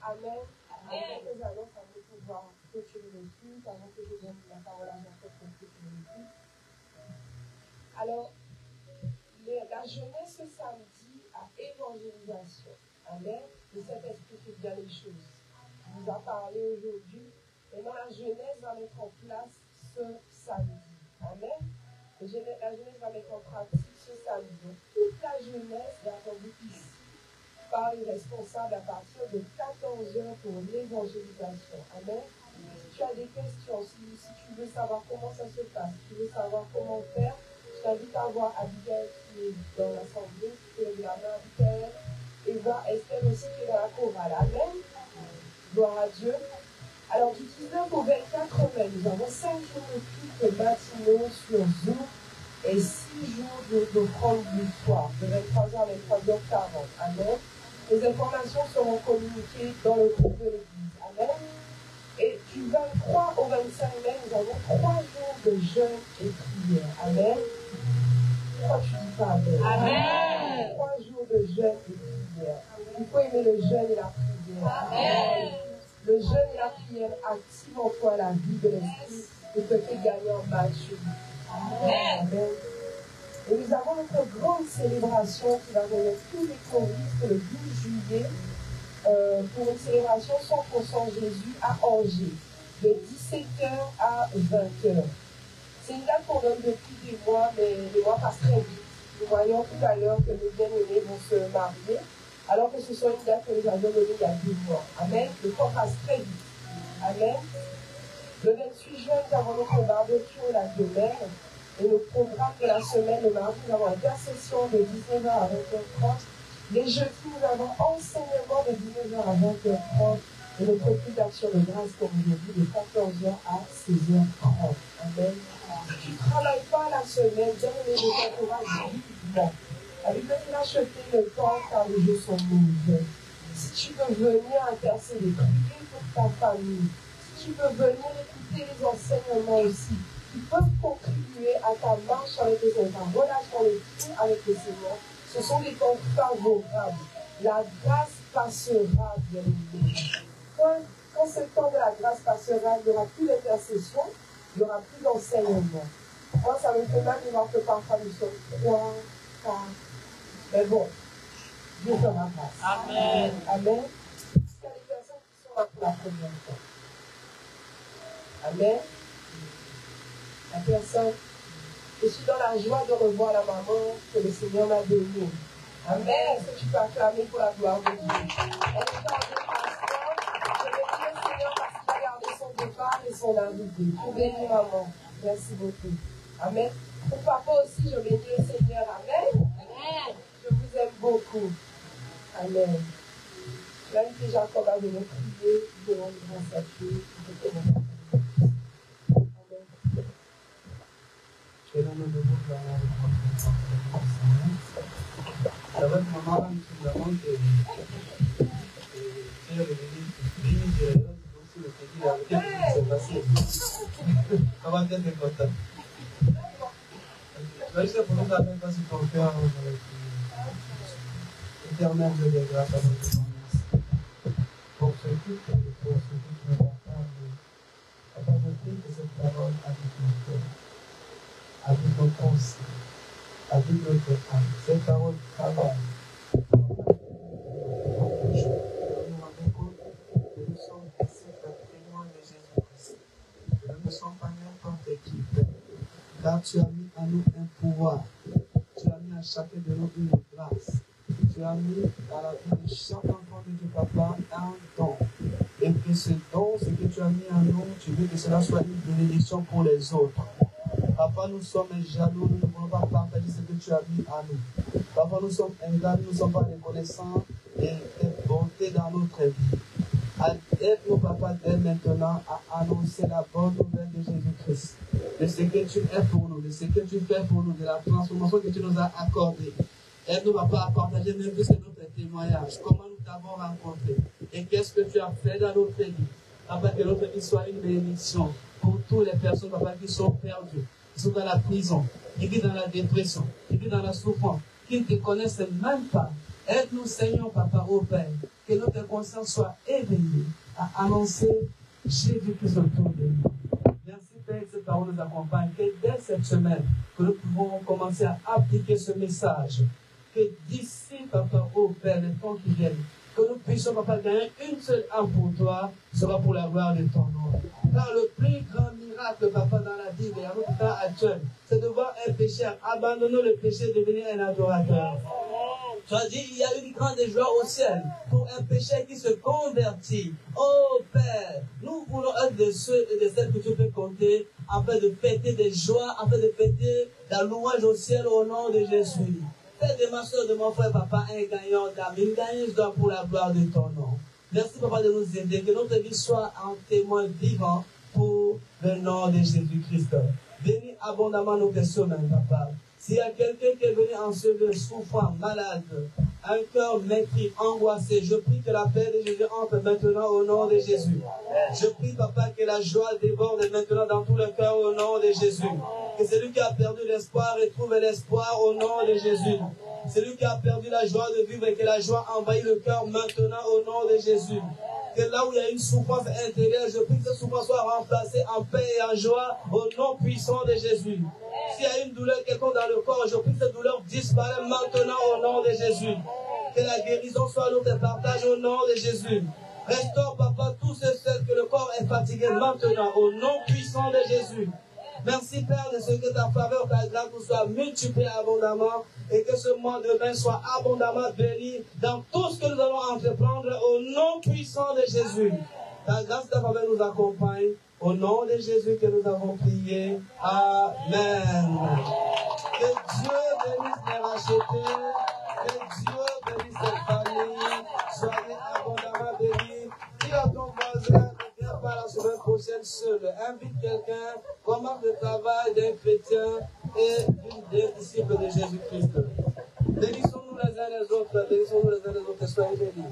Amen. Avant que j'annonce à vous pouvoir clôturer le culte, avant que je donne la parole à Jean-Claude pour clôturer le culte. Alors, la jeunesse ce samedi à évangélisation. Amen. Le Saint-Esprit fait bien les choses. Il nous a parlé aujourd'hui. Maintenant, la jeunesse va mettre en place ce samedi. Amen. La jeunesse va mettre en pratique ce samedi. Donc, toute la jeunesse est attendue ici par les responsables à partir de 14h pour l'évangélisation. Amen. Si tu as des questions, si tu veux savoir comment ça se passe, si tu veux savoir comment faire, je t'invite à voir Abigail qui est dans l'assemblée, qui est de la main Abigail, et voir Estelle aussi qui est dans la chorale. Amen. Gloire à Dieu. Alors, du 19 au 24 mai, nous avons 5 jours de culte matinaux sur Zoom et 6 jours d'offrande du soir, de 23h à 23h40. Amen. Les informations seront communiquées dans le groupe de l'église. Amen. Et du 23 au 25 mai, nous avons 3 jours de jeûne et prière. Amen. Pourquoi tu dis pas Amen? Amen. 3 jours de jeûne et prière. Il faut aimer le jeûne et la prière. Amen. Le jeûne et la prière activent en toi la vie de l'esprit et te fait gagner en maturité. Amen. Amen. Et nous avons notre grande célébration qui va venir tous les choristes le 12 juillet pour une célébration 100% Jésus à Angers, de 17h à 20h. C'est une date qu'on donne depuis des mois, mais les mois passent très vite. Nous voyons tout à l'heure que nos bien-aimés vont se marier, alors que ce soit une date que nous avions donnée il y a 2 mois. Amen. Le temps passe très vite. Amen. Le 28 juin, nous avons notre barbecue au lac de mer. Et le programme de la semaine, le mardi, nous avons intercession de 19h à 20h30. Les jeudis, nous avons enseignement de 19h à 20h30. Et notre culte d'action de grâce, comme je l'ai dit, de 14h à 16h30. Amen. Si tu ne travailles pas la semaine, bien-aimé, je t'encourage vivement. La Bible dit acheter le temps car les jours sont mauvais. Si tu veux venir intercéder, prier pour ta famille, si tu veux venir écouter les enseignements aussi, qui peuvent contribuer à ta marche avec les Seigneur, ta relation avec le Seigneur, ce sont des temps favorables. La grâce passera, bien aimé. Quand ce temps de la grâce passera, il n'y aura plus d'intercession, il n'y aura plus d'enseignement. Moi, ça me fait mal de voir que parfois nous sommes 3, 4. Mais bon, Dieu fera grâce. Amen. Amen. Il y a des personnes qui sont là pour la première fois. Amen. La personne, je suis dans la joie de revoir la maman que le Seigneur m'a donnée. Amen. Est-ce que tu peux acclamer pour la gloire de Dieu? Elle est gardée pasteur. Je bénis le Seigneur parce qu'il a gardé son départ et son arrivée. Je bénis maman. Merci beaucoup. Amen. Pour papa aussi, je bénis le Seigneur. Amen. Amen. Je vous aime beaucoup. Amen. Je vais inviter Jacob à venir prier. Je rends grâce à Dieu. Que le nom de Dieu soit avec maman, nous avons que Dieu est venu aussi le petit avec qui s'est passé. Ça va être content. Je vais juste pour nous amener parce qu'on peut faire éternel Dieu de grâce à votre nom. Pour ce culte et pour ce que tu me partages, Papa, je prie que cette parole habite mon cœur. Avec nos pensées, avec notre âme. Cette parole travaille. Nous rendons compte que nous sommes ici témoins de Jésus-Christ. Que nous ne sommes pas n'importe qui. Car tu as mis à nous un pouvoir. Tu as mis à chacun de nous une grâce. Tu as mis à la vie de chaque enfant de Dieu, Papa, un don. Et que ce don, ce que tu as mis en nous, tu veux que cela soit une bénédiction pour les autres. Papa, nous sommes jaloux, nous ne voulons pas partager ce que tu as mis à nous. Papa, nous sommes ingrats, nous ne sommes pas reconnaissants de tes bontés dans notre vie. Aide-nous, Papa, dès maintenant à annoncer la bonne nouvelle de Jésus-Christ. De ce que tu es pour nous, de ce que tu fais pour nous, de la transformation que tu nous as accordée. Aide-nous, Papa, à partager même plus notre témoignage. Comment nous t'avons rencontré et qu'est-ce que tu as fait dans notre vie. Papa, que notre vie soit une bénédiction pour toutes les personnes, Papa, qui sont perdues, qui sont dans la prison, qui vivent dans la dépression, qui vivent dans la souffrance, qui ne te connaissent même pas. Aide-nous, Seigneur, Papa, au Père, que notre conscience soit éveillée à annoncer Jésus-Christ autour de nous. Merci, Père, que cette parole nous accompagne, que dès cette semaine, que nous pouvons commencer à appliquer ce message. Que d'ici, Papa, au Père, les temps qui viennent, que nous puissions, Papa, gagner une seule âme pour toi, sera pour la gloire de ton nom. Car le plus grand miracle, Papa, dans la vie de notre temps actuel, c'est de voir un pécheur abandonner le péché et devenir un adorateur. Tu as dit, il y a une grande joie au ciel pour un pécheur qui se convertit. Oh Père, nous voulons être de ceux et de celles que tu peux compter afin de fêter des joies, afin de fêter la louange au ciel au nom de Jésus. Fais de ma soeur, de mon frère, Papa, un gagnant d'âme, une gagneuse d'âme pour la gloire de ton nom. Merci, Papa, de nous aider, que notre vie soit un témoin vivant pour le nom de Jésus-Christ. Bénis abondamment nos questions, Papa. S'il y a quelqu'un qui est venu en ce lieu souffrant, malade, un cœur meurtri, angoissé, je prie que la paix de Jésus entre maintenant au nom de Jésus. Je prie, Papa, que la joie déborde maintenant dans tout le cœur au nom de Jésus. Que celui qui a perdu l'espoir retrouve l'espoir au nom de Jésus. Celui qui a perdu la joie de vivre et que la joie envahit le cœur maintenant au nom de Jésus. Que là où il y a une souffrance intérieure, je prie que cette souffrance soit remplacée en paix et en joie au nom puissant de Jésus. S'il y a une douleur quelconque dans le corps, je prie que cette douleur disparaisse maintenant au nom de Jésus. Que la guérison soit notre partage au nom de Jésus. Restaure, Papa, tous ceux que le corps est fatigué maintenant au nom puissant de Jésus. Merci, Père, de ce que ta faveur, ta grâce nous soit multipliée abondamment et que ce mois de mai soit abondamment béni dans tout ce que nous allons entreprendre au nom puissant de Jésus. Ta grâce, ta faveur nous accompagne. Au nom de Jésus que nous avons prié. Amen. Que Dieu bénisse les rachetés. Que Dieu bénisse cette famille. Soyez abondamment bénis. Dis à ton voisin, ne viens pas la semaine prochaine seul. Invite quelqu'un, remarque le travail d'un chrétien et d'un disciple de Jésus-Christ. Bénissons-nous les uns les autres. Bénissons-nous les uns les autres. Soyez bénis.